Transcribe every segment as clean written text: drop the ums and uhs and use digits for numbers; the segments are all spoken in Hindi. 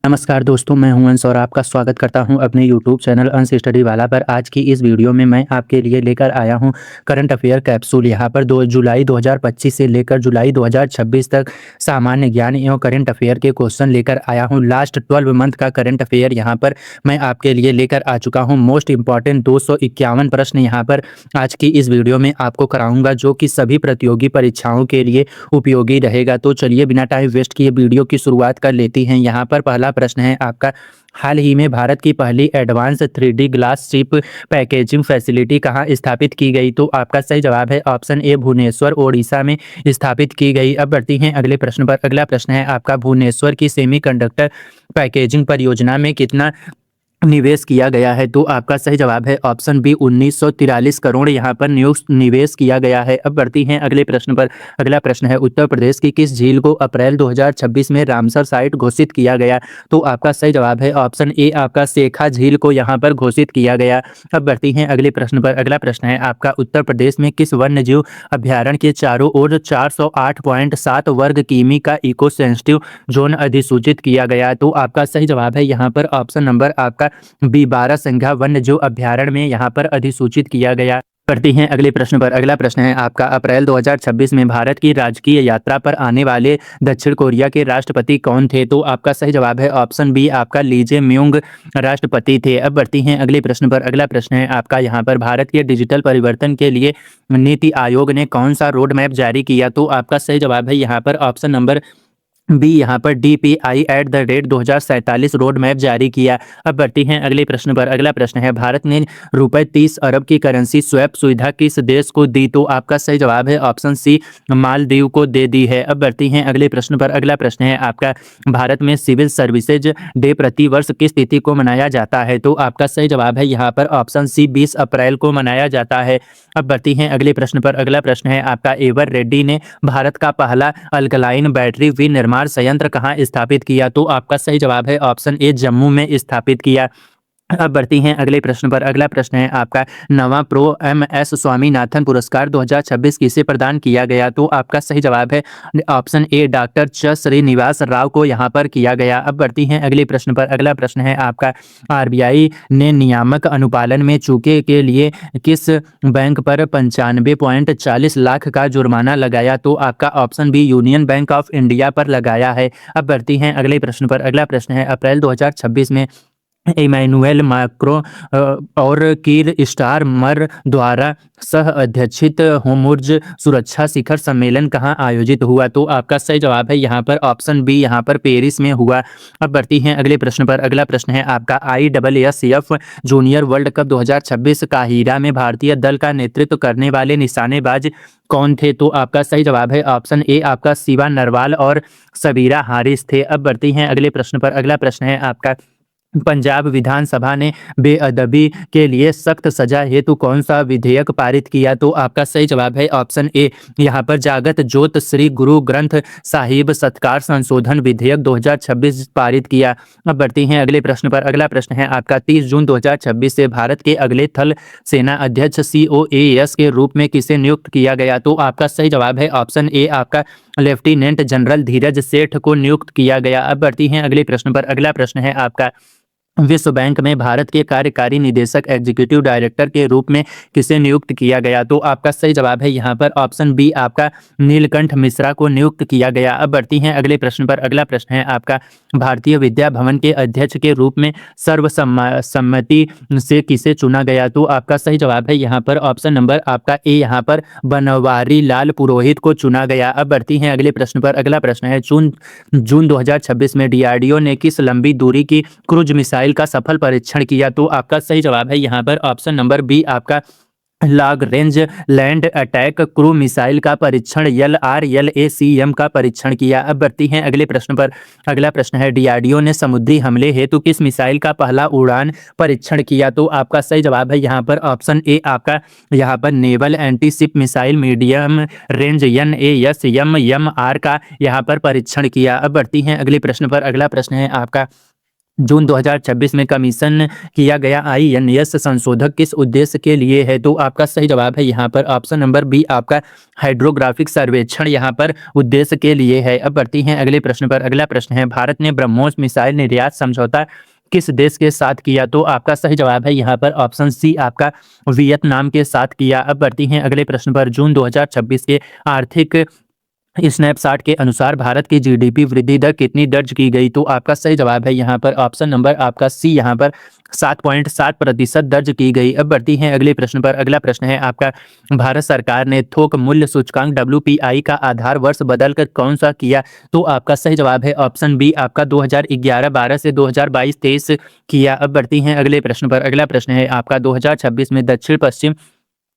नमस्कार दोस्तों, मैं हूं अंश और आपका स्वागत करता हूं अपने यूट्यूब चैनल अंश स्टडी वाला पर। आज की इस वीडियो में मैं आपके लिए लेकर आया हूं करंट अफेयर कैप्सूल। यहां पर 2 जुलाई 2025 से लेकर जुलाई 2026 तक सामान्य ज्ञान एवं करंट अफेयर के क्वेश्चन लेकर आया हूं। लास्ट 12 मंथ का करंट अफेयर यहां पर मैं आपके लिए लेकर आ चुका हूँ। मोस्ट इंपॉर्टेंट 251 प्रश्न यहाँ पर आज की इस वीडियो में आपको कराऊंगा, जो कि सभी प्रतियोगी परीक्षाओं के लिए उपयोगी रहेगा। तो चलिए बिना टाइम वेस्ट किए वीडियो की शुरुआत कर लेती हैं। यहाँ पर पहला प्रश्न है आपका, हाल ही में भारत की पहली advance 3D glass chip packaging facility कहाँ स्थापित की गई? तो आपका सही जवाब है ऑप्शन ए, भुवनेश्वर ओडिशा में स्थापित की गई। अब बढ़ती हैं अगले प्रश्न पर। अगला प्रश्न है आपका, भुवनेश्वर की सेमीकंडक्टर पैकेजिंग परियोजना में कितना निवेश किया गया है? तो आपका सही जवाब है ऑप्शन बी, 1943 करोड़ यहाँ पर निवेश किया गया है। अब बढ़ती हैं अगले प्रश्न पर। अगला प्रश्न है, उत्तर प्रदेश की किस झील को अप्रैल 2026 में रामसर साइट घोषित किया गया? तो आपका सही जवाब है ऑप्शन ए, आपका शेखा झील को यहाँ पर घोषित किया गया। अब बढ़ती हैं अगले प्रश्न पर। अगला प्रश्न है आपका, उत्तर प्रदेश में किस वन्य जीव अभ्यारण्य के चारों ओर 408.7 वर्ग किमी का इको सेंसिटिव जोन अधिसूचित किया गया? तो आपका सही जवाब है यहाँ पर ऑप्शन नंबर आपका बी, 12 संख्या वन्य जीव अभ्यारण्य में यहाँ पर अधिसूचित किया गया। करते हैं अगले प्रश्न पर। अगला प्रश्न है आपका, अप्रैल 2026 में भारत की राजकीय यात्रा पर आने वाले दक्षिण कोरिया के राष्ट्रपति कौन थे? तो आपका सही जवाब है ऑप्शन बी, आपका ली जे म्यूंग राष्ट्रपति थे। अब बढ़ती हैं अगले प्रश्न पर। अगला प्रश्न है आपका, यहाँ पर भारत के डिजिटल परिवर्तन के लिए नीति आयोग ने कौन सा रोड मैप जारी किया? तो आपका सही जवाब है यहाँ पर ऑप्शन नंबर बी, यहाँ पर DPI@2047 रोड मैप जारी किया। अब बढ़ती हैं अगले प्रश्न पर। अगला प्रश्न है, भारत ने रुपए 30 अरब की करेंसी स्वैप सुविधा किस देश को दी? तो आपका सही जवाब है ऑप्शन सी, मालदीव को दे दी है। अब बढ़ती हैं अगले प्रश्न पर। अगला प्रश्न है आपका, भारत में सिविल सर्विसेज डे प्रति वर्ष किस तिथि को मनाया जाता है? तो आपका सही जवाब है यहाँ पर ऑप्शन सी, 20 अप्रैल को मनाया जाता है। अब बढ़ती हैं अगले प्रश्न पर। अगला प्रश्न है आपका, एवर रेड्डी ने भारत का पहला अल्कलाइन बैटरी विनिर्माण संयंत्र कहाँ स्थापित किया? तो आपका सही जवाब है ऑप्शन ए, जम्मू में स्थापित किया। अब बढ़ती हैं अगले प्रश्न पर। अगला प्रश्न है आपका, नवा प्रो MS स्वामीनाथन पुरस्कार 2026 किसे प्रदान किया गया? तो आपका सही जवाब है ऑप्शन ए, डॉक्टर च श्रीनिवास राव को यहाँ पर किया गया। अब बढ़ती हैं अगले प्रश्न पर। अगला प्रश्न है आपका, RBI ने नियामक अनुपालन में चूके के लिए किस बैंक पर 95.40 लाख का जुर्माना लगाया? तो आपका option B, union bank of India पर लगाया है। अब बढ़ती हैं अगले प्रश्न पर। अगला प्रश्न है, अप्रैल 2026 में इमैनुएल मैक्रो और कीर स्टारमर द्वारा सह अध्यक्षित होर्मुज़ सुरक्षा शिखर सम्मेलन कहाँ आयोजित हुआ? तो आपका सही जवाब है यहाँ पर ऑप्शन बी, यहाँ पर पेरिस में हुआ। अब बढ़ती हैं अगले प्रश्न पर। अगला प्रश्न है आपका, ISSF junior world cup 2026 Cairo में भारतीय दल का नेतृत्व करने वाले निशानेबाज कौन थे? तो आपका सही जवाब है ऑप्शन ए, आपका शिवा नरवाल और सबीरा हारिस थे। अब बढ़ती हैं अगले प्रश्न पर। अगला प्रश्न है आपका, पंजाब विधानसभा ने बेअदबी के लिए सख्त सजा हेतु कौन सा विधेयक पारित किया? तो आपका सही जवाब है ऑप्शन ए, यहाँ पर जागत जोत श्री गुरु ग्रंथ साहिब सत्कार संशोधन विधेयक 2026 पारित किया। अब बढ़ती हैं अगले प्रश्न पर। अगला प्रश्न है आपका, 30 जून 2026 से भारत के अगले थल सेना अध्यक्ष COAS के रूप में किसे नियुक्त किया गया? तो आपका सही जवाब है ऑप्शन ए, आपका लेफ्टिनेंट जनरल धीरज सेठ को नियुक्त किया गया। अब बढ़ती हैं अगले प्रश्न पर। अगला प्रश्न है आपका, विश्व बैंक में भारत के कार्यकारी निदेशक एग्जीक्यूटिव डायरेक्टर के रूप में किसे नियुक्त किया गया? तो आपका सही जवाब है यहाँ पर ऑप्शन बी, आपका नीलकंठ मिश्रा को नियुक्त किया गया। अब बढ़ती हैं अगले प्रश्न पर। अगला प्रश्न है आपका, भारतीय विद्या भवन के अध्यक्ष के रूप में सर्वसम्मति से किसे चुना गया? तो आपका सही जवाब है यहाँ पर ऑप्शन नंबर आपका ए, यहाँ पर बनवारी लाल पुरोहित को चुना गया। अब बढ़ती हैं अगले प्रश्न पर। अगला प्रश्न है, जून 2026 में DRDO ने किस लंबी दूरी की क्रूज मिसाइल का सफल परीक्षण किया? तो आपका सही जवाब है यहाँ पर ऑप्शन नंबर बी, आपका long range land attack crew missile का परीक्षण LRLACM का परीक्षण किया। अब बढ़ती हैं अगले प्रश्न पर। अगला प्रश्न है, DRDO ने समुद्री हमले हेतु किस मिसाइल का पहला उड़ान परीक्षण किया? तो आपका सही जवाब है यहाँ पर ऑप्शन ए, आपका यहाँ पर naval anti ship missile medium range NASMMR का यहाँ पर परीक्षण किया। अब बढ़ती हैं अगले प्रश्न पर। अगला प्रश्न है आपका, जून 2026 में कमीशन किया गया आईएनएस संशोधक किस उद्देश्य के लिए है? तो आपका सही जवाब है यहाँ पर ऑप्शन नंबर बी आपका हाइड्रोग्राफिक सर्वेक्षण यहाँ पर उद्देश्य के लिए है। अब बढ़ती हैं अगले प्रश्न पर। अगला प्रश्न है, भारत ने ब्रह्मोस मिसाइल निर्यात समझौता किस देश के साथ किया? तो आपका सही जवाब है यहाँ पर ऑप्शन सी आपका वियतनाम के साथ किया। अब बढ़ती हैं अगले प्रश्न पर। जून 2026 के आर्थिक स्नैपशॉट के अनुसार भारत की जीडीपी वृद्धि दर कितनी दर्ज की गई? तो आपका सही जवाब है यहाँ पर ऑप्शन नंबर आपका सी यहाँ पर 7.7% दर्ज की गई। अब बढ़ती हैं अगले प्रश्न पर। अगला प्रश्न है आपका, भारत सरकार ने थोक मूल्य सूचकांक WPI का आधार वर्ष बदलकर कौन सा किया? तो आपका सही जवाब है ऑप्शन बी आपका 2011-12 से 2022-23 किया। अब बढ़ती हैं अगले प्रश्न पर। अगला प्रश्न है आपका, 2026 में दक्षिण पश्चिम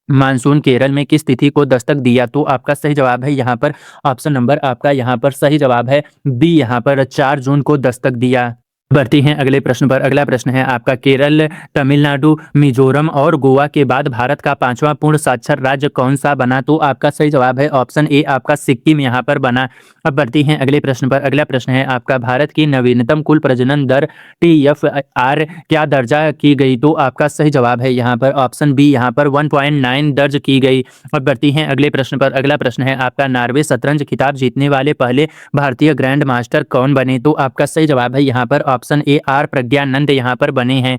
मानसून केरल में किस तिथि को दस्तक दिया? तो आपका सही जवाब है यहाँ पर ऑप्शन नंबर आपका यहाँ पर सही जवाब है बी यहाँ पर 4 जून को दस्तक दिया। बढ़ती हैं अगले प्रश्न पर। अगला प्रश्न है आपका, केरल, तमिलनाडु, मिजोरम और गोवा के बाद भारत का 5वां पूर्ण साक्षर राज्य कौन सा बना? तो आपका सही जवाब है ऑप्शन ए आपका सिक्किम यहाँ पर बना। अब बढ़ती हैं अगले प्रश्न पर। अगला प्रश्न है आपका, भारत की नवीनतम कुल प्रजनन दर TFR क्या दर्जा की गई? तो आपका सही जवाब है यहाँ पर ऑप्शन बी यहाँ पर 1.9 दर्ज की गई। अब बढ़ती हैं अगले प्रश्न पर। अगला प्रश्न है आपका, नॉर्वे शतरंज खिताब जीतने वाले पहले भारतीय ग्रैंड मास्टर कौन बने? तो आपका सही जवाब है यहाँ पर ऑप्शन ए आर प्रज्ञानंद यहाँ पर बने हैं।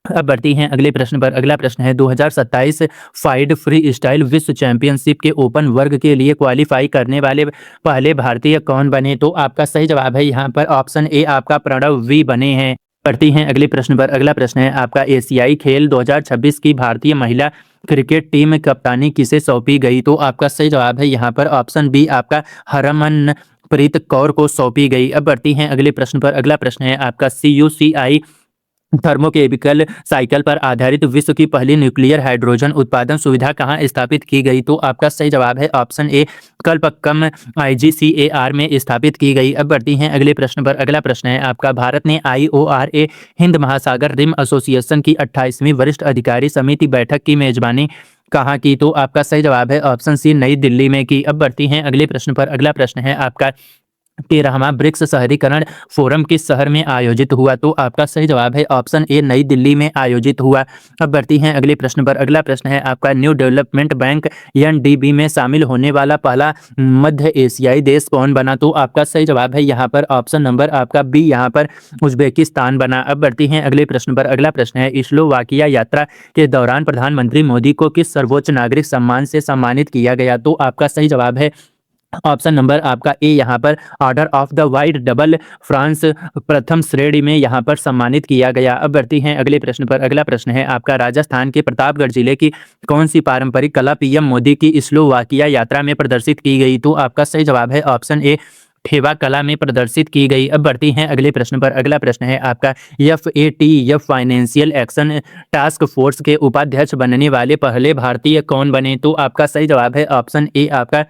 अब बढ़ती हैं अगले प्रश्न पर। अगला प्रश्न है, 2027 फाइड फ्री स्टाइल विश्व चैंपियनशिप के ओपन वर्ग के लिए क्वालिफाई करने वाले पहले भारतीय कौन बने? तो आपका सही जवाब है यहाँ पर ऑप्शन ए आपका प्रणव वी बने हैं। बढ़ती हैं अगले प्रश्न पर। अगला प्रश्न है आपका, एशियाई खेल 2026 की भारतीय महिला क्रिकेट टीम कप्तानी किसे सौंपी गई? तो आपका सही जवाब है यहाँ पर ऑप्शन बी आपका हरमनप्रीत कौर को सौंपी गई। अब बढ़ती हैं अगले प्रश्न पर। अगला प्रश्न है आपका, CUCI थर्मोकेमिकल साइकिल पर आधारित विश्व की पहली न्यूक्लियर हाइड्रोजन उत्पादन सुविधा कहाँ स्थापित की गई? तो आपका सही जवाब है ऑप्शन ए कलपक्कम IGCAR में स्थापित की गई। अब बढ़ती हैं अगले प्रश्न पर। अगला प्रश्न है आपका, भारत ने IORA हिंद महासागर रिम एसोसिएशन की 28वीं वरिष्ठ अधिकारी समिति बैठक की मेजबानी कहाँ की? तो आपका सही जवाब है ऑप्शन सी नई दिल्ली में की। अब बढ़ती हैं अगले प्रश्न पर। अगला प्रश्न है आपका, 13वां ब्रिक्स शहरीकरण फोरम किस शहर में आयोजित हुआ? तो आपका सही जवाब है ऑप्शन ए नई दिल्ली में आयोजित हुआ। अब बढ़ती हैं अगले प्रश्न पर। अगला प्रश्न है आपका, न्यू डेवलपमेंट बैंक NDB में शामिल होने वाला पहला मध्य एशियाई देश कौन बना? तो आपका सही जवाब है यहाँ पर ऑप्शन नंबर आपका बी यहाँ पर उज्बेकिस्तान बना। अब बढ़ती हैं अगले प्रश्न पर। अगला प्रश्न है, स्लोवाकिया यात्रा के दौरान प्रधानमंत्री मोदी को किस सर्वोच्च नागरिक सम्मान से सम्मानित किया गया? तो आपका सही जवाब है ऑप्शन नंबर आपका ए यहाँ पर order of the white double France प्रथम श्रेणी में यहाँ पर सम्मानित किया गया। अब बढ़ती हैं अगले प्रश्न पर। अगला प्रश्न है आपका, राजस्थान के प्रतापगढ़ जिले की कौन सी पारंपरिक कला PM मोदी की स्लोवाकिया यात्रा में प्रदर्शित की गई? तो आपका सही जवाब है ऑप्शन ए ठेवा कला में प्रदर्शित की गई। अब बढ़ती हैं अगले प्रश्न पर। अगला प्रश्न है आपका, FATF financial action task force के उपाध्यक्ष बनने वाले पहले भारतीय कौन बने? तो आपका सही जवाब है ऑप्शन ए आपका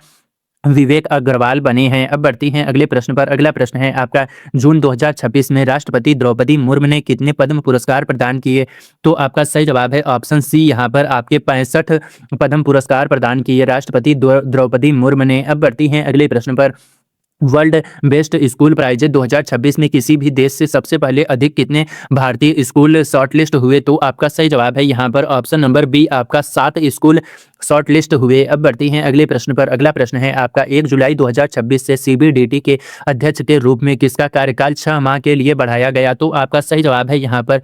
विवेक अग्रवाल बने हैं। अब बढ़ती हैं अगले प्रश्न पर। अगला प्रश्न है आपका, जून 2026 में राष्ट्रपति द्रौपदी मुर्मू ने कितने पद्म पुरस्कार प्रदान किए? तो आपका सही जवाब है ऑप्शन सी यहाँ पर आपके 65 पद्म पुरस्कार प्रदान किए राष्ट्रपति द्रौपदी मुर्मू ने। अब बढ़ती हैं अगले प्रश्न पर। वर्ल्ड बेस्ट स्कूल प्राइज 2026 में किसी भी देश से सबसे पहले अधिक कितने भारतीय स्कूल शॉर्टलिस्ट हुए? तो आपका सही जवाब है यहाँ पर ऑप्शन नंबर बी आपका 7 स्कूल शॉर्टलिस्ट हुए। अब बढ़ती हैं अगले प्रश्न पर। अगला प्रश्न है आपका, 1 जुलाई 2026 से CBDT के अध्यक्ष के रूप में किसका कार्यकाल 6 माह के लिए बढ़ाया गया? तो आपका सही जवाब है यहाँ पर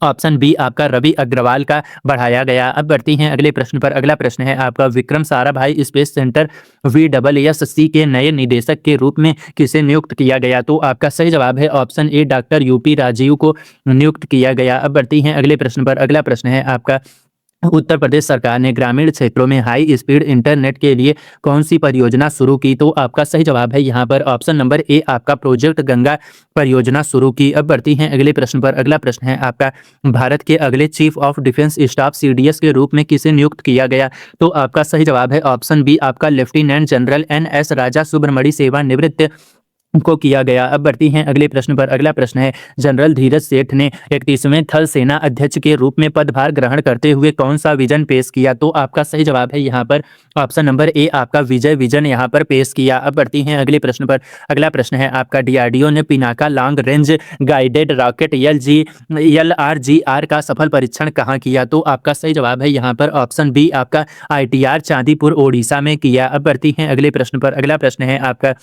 ऑप्शन बी आपका रवि अग्रवाल का बढ़ाया गया। अब बढ़ती हैं अगले प्रश्न पर। अगला प्रश्न है आपका, Vikram Sarabhai space centre VSSC के नए निदेशक के रूप में किसे नियुक्त किया गया? तो आपका सही जवाब है option A doctor UP Rajiv को नियुक्त किया गया। अब बढ़ती हैं अगले प्रश्न पर। अगला प्रश्न है आपका, उत्तर प्रदेश सरकार ने ग्रामीण क्षेत्रों में हाई स्पीड इंटरनेट के लिए कौन सी परियोजना शुरू की? तो आपका सही जवाब है यहाँ पर ऑप्शन नंबर ए आपका प्रोजेक्ट गंगा परियोजना शुरू की। अब बढ़ती हैं अगले प्रश्न पर। अगला प्रश्न है आपका, भारत के अगले chief of defence staff CDS के रूप में किसे नियुक्त किया गया? तो आपका सही जवाब है ऑप्शन बी आपका लेफ्टिनेंट जनरल NS राजा सुब्रमणी सेवानिवृत्त को किया गया। अब बढ़ती हैं अगले प्रश्न पर। अगला प्रश्न है, जनरल धीरज सेठ ने 31वें थल सेना अध्यक्ष के रूप में पदभार ग्रहण करते हुए कौन सा विजन पेश किया? तो आपका सही जवाब है यहाँ पर ऑप्शन नंबर ए, आपका विजय विजन यहाँ पर पेश किया। अब बढ़ती हैं अगले प्रश्न पर। अगला प्रश्न है आपका, डीआरडीओ ने Pinaka long range guided rocket LRGR का सफल परीक्षण कहाँ किया? तो आपका सही जवाब है यहाँ पर ऑप्शन बी, आपका ITR चांदीपुर ओडिशा में किया। अब बढ़ती हैं अगले प्रश्न पर। अगला प्रश्न है आपका,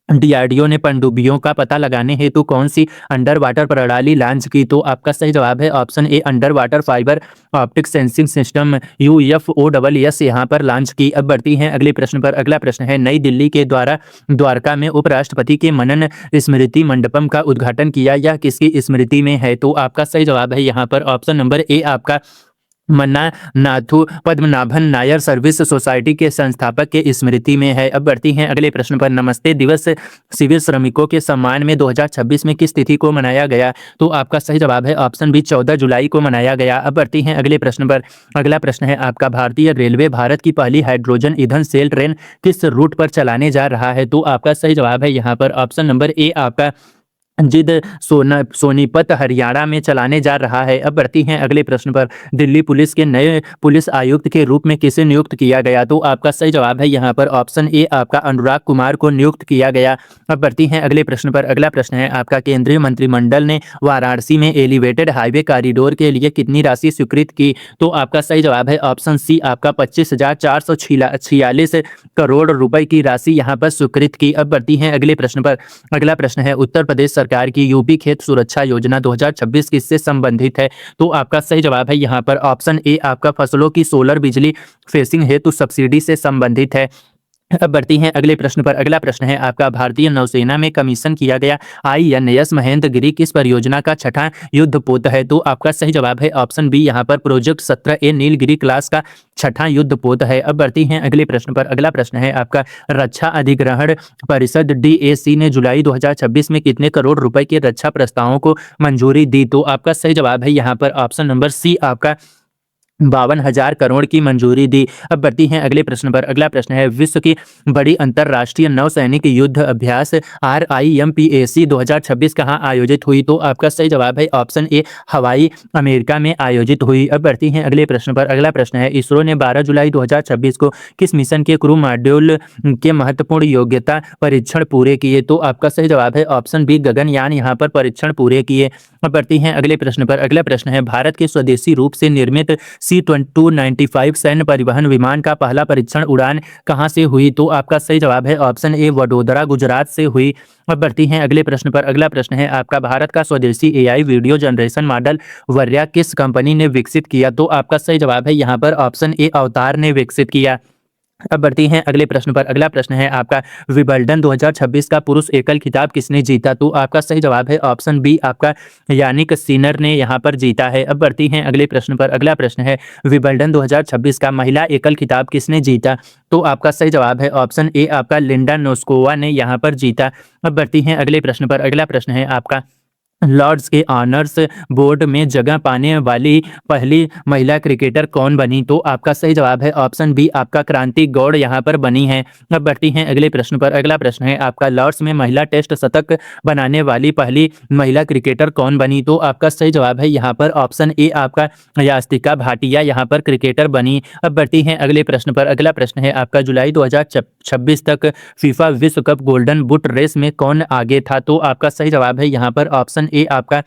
डीआरडीओ ने पनडुब्बियों का पता लगाने हेतु कौन सी अंडर वाटर प्रणाली लॉन्च की? तो आपका सही जवाब है ऑप्शन ए, under water fibre optic sensing system UFOSS यहाँ पर लॉन्च की। अब बढ़ती हैं अगले प्रश्न पर। अगला प्रश्न है, नई दिल्ली के द्वारा द्वारका में उपराष्ट्रपति के मनन स्मृति मंडपम का उद्घाटन किया, यह किसकी स्मृति में है? तो आपका सही जवाब है यहाँ पर ऑप्शन नंबर ए, आपका मन्ना नाथू पद्मनाभन नायर सर्विस सोसाइटी के संस्थापक के स्मृति में है। अब बढ़ती हैं अगले प्रश्न पर। नमस्ते दिवस सिविल श्रमिकों के सम्मान में 2026 में किस तिथि को मनाया गया? तो आपका सही जवाब है ऑप्शन बी, 14 जुलाई को मनाया गया। अब बढ़ती हैं अगले प्रश्न पर। अगला प्रश्न है आपका, भारतीय रेलवे भारत की पहली हाइड्रोजन ईंधन सेल ट्रेन किस रूट पर चलाने जा रहा है? तो आपका सही जवाब है यहाँ पर ऑप्शन नंबर ए, आपका जिद सोनीपत हरियाणा में चलाने जा रहा है। अब बढ़ती हैं अगले प्रश्न पर। दिल्ली पुलिस के नए पुलिस आयुक्त के रूप में किसे नियुक्त किया गया? तो आपका सही जवाब है यहाँ पर ऑप्शन ए, आपका अनुराग कुमार को नियुक्त किया गया। अब बढ़ती हैं अगले प्रश्न पर। अगला प्रश्न है आपका, केंद्रीय मंत्रिमंडल ने वाराणसी में एलिवेटेड हाईवे कॉरिडोर के लिए कितनी राशि स्वीकृत की? तो आपका सही जवाब है ऑप्शन सी, आपका 25,446 करोड़ रुपए की राशि यहाँ पर स्वीकृत की। अब बढ़ती हैं अगले प्रश्न पर। अगला प्रश्न है, उत्तर प्रदेश सरकार की यूपी खेत सुरक्षा योजना 2026 किससे संबंधित है? तो आपका सही जवाब है यहाँ पर ऑप्शन ए, आपका फसलों की सोलर बिजली फेसिंग हेतु सब्सिडी से संबंधित है। अब बढ़ती हैं अगले प्रश्न पर। अगला प्रश्न है आपका, भारतीय नौसेना में कमीशन किया गया INS महेंद्रगिरी किस परियोजना का छठा युद्धपोत है? तो आपका सही जवाब है ऑप्शन बी, यहाँ पर प्रोजेक्ट 17A नीलगिरी क्लास का छठा युद्धपोत है। अब बढ़ती हैं अगले प्रश्न पर। अगला प्रश्न है आपका, रक्षा अधिग्रहण परिषद DAC ने जुलाई 2026 में कितने करोड़ रुपए के रक्षा प्रस्तावों को मंजूरी दी? तो आपका सही जवाब है यहाँ पर ऑप्शन नंबर सी, आपका 52,000 करोड़ की मंजूरी दी। अब बढ़ती हैं अगले प्रश्न पर। अगला प्रश्न है, विश्व की बड़ी अंतर्राष्ट्रीय नौसैनिक युद्ध अभ्यास RIMPAC 2026 कहाँ आयोजित हुई? तो आपका सही जवाब है ऑप्शन ए, हवाई अमेरिका में आयोजित हुई। अब बढ़ती हैं अगले प्रश्न पर। अगला प्रश्न है, इसरो ने 12 जुलाई 2026 को किस मिशन के क्रू मॉड्यूल के महत्वपूर्ण योग्यता परीक्षण पूरे किए? तो आपका सही जवाब है ऑप्शन बी, गगनयान यहाँ पर परीक्षण पूरे किए। अब बढ़ती हैं अगले प्रश्न पर। अगला प्रश्न है, भारत के स्वदेशी रूप से निर्मित C-295 सैन्य परिवहन विमान का पहला परीक्षण उड़ान कहां से हुई? तो आपका सही जवाब है ऑप्शन ए, वडोदरा गुजरात से हुई। अब बढ़ती हैं अगले प्रश्न पर। अगला प्रश्न है आपका, भारत का स्वदेशी AI वीडियो जनरेशन मॉडल वर्या किस कंपनी ने विकसित किया? तो आपका सही जवाब है यहाँ पर ऑप्शन ए, अवतार ने विकसित किया। अब बढ़ती हैं अगले प्रश्न पर। अगला प्रश्न है आपका, विंबलडन 2026 का पुरुष एकल खिताब किसने जीता? तो आपका सही जवाब है ऑप्शन बी, आपका यानिक सिनर ने यहाँ पर जीता है। अब बढ़ती हैं अगले प्रश्न पर। अगला प्रश्न है, विंबलडन 2026 का महिला एकल खिताब किसने जीता? तो आपका सही जवाब है ऑप्शन ए, आपका लिंडा नोस्कोवा ने यहाँ पर जीता। अब बढ़ती हैं अगले प्रश्न पर। अगला प्रश्न है आपका, लॉर्ड्स के ऑनर्स बोर्ड में जगह पाने वाली पहली महिला क्रिकेटर कौन बनी? तो आपका सही जवाब है ऑप्शन बी, आपका क्रांति गौड़ यहाँ पर बनी है। अब बढ़ती हैं अगले प्रश्न पर। अगला प्रश्न है आपका, लॉर्ड्स में महिला टेस्ट शतक बनाने वाली पहली महिला क्रिकेटर कौन बनी? तो आपका सही जवाब है यहाँ पर ऑप्शन ए, आपका यास्तिका भाटिया यहाँ पर क्रिकेटर बनी। अब बढ़ती हैं अगले प्रश्न पर। अगला प्रश्न है आपका, जुलाई 2026 तक फीफा विश्व कप गोल्डन बूट रेस में कौन आगे था? तो आपका सही जवाब है यहाँ पर ऑप्शन ए, आपका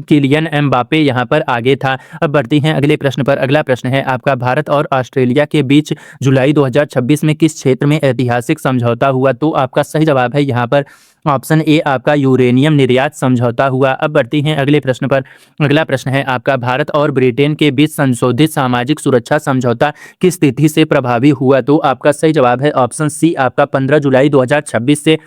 किलियन एम्बापे यहाँ पर आगे था। अब बढ़ती हैं अगले प्रश्न पर। अगला प्रश्न है आपका, भारत और ऑस्ट्रेलिया के बीच जुलाई 2026 में किस क्षेत्र में ऐतिहासिक समझौता हुआ? तो आपका सही जवाब है यहाँ पर ऑप्शन ए, आपका यूरेनियम निर्यात समझौता हुआ। अब बढ़ती हैं अगले प्रश्न पर। अगला प्रश्न है आपका, भारत और ब्रिटेन के बीच संशोधित सामाजिक सुरक्षा समझौता किस तिथि से प्रभावी हुआ? तो आपका सही जवाब है ऑप्शन सी, आपका 15 जुलाई 2026 से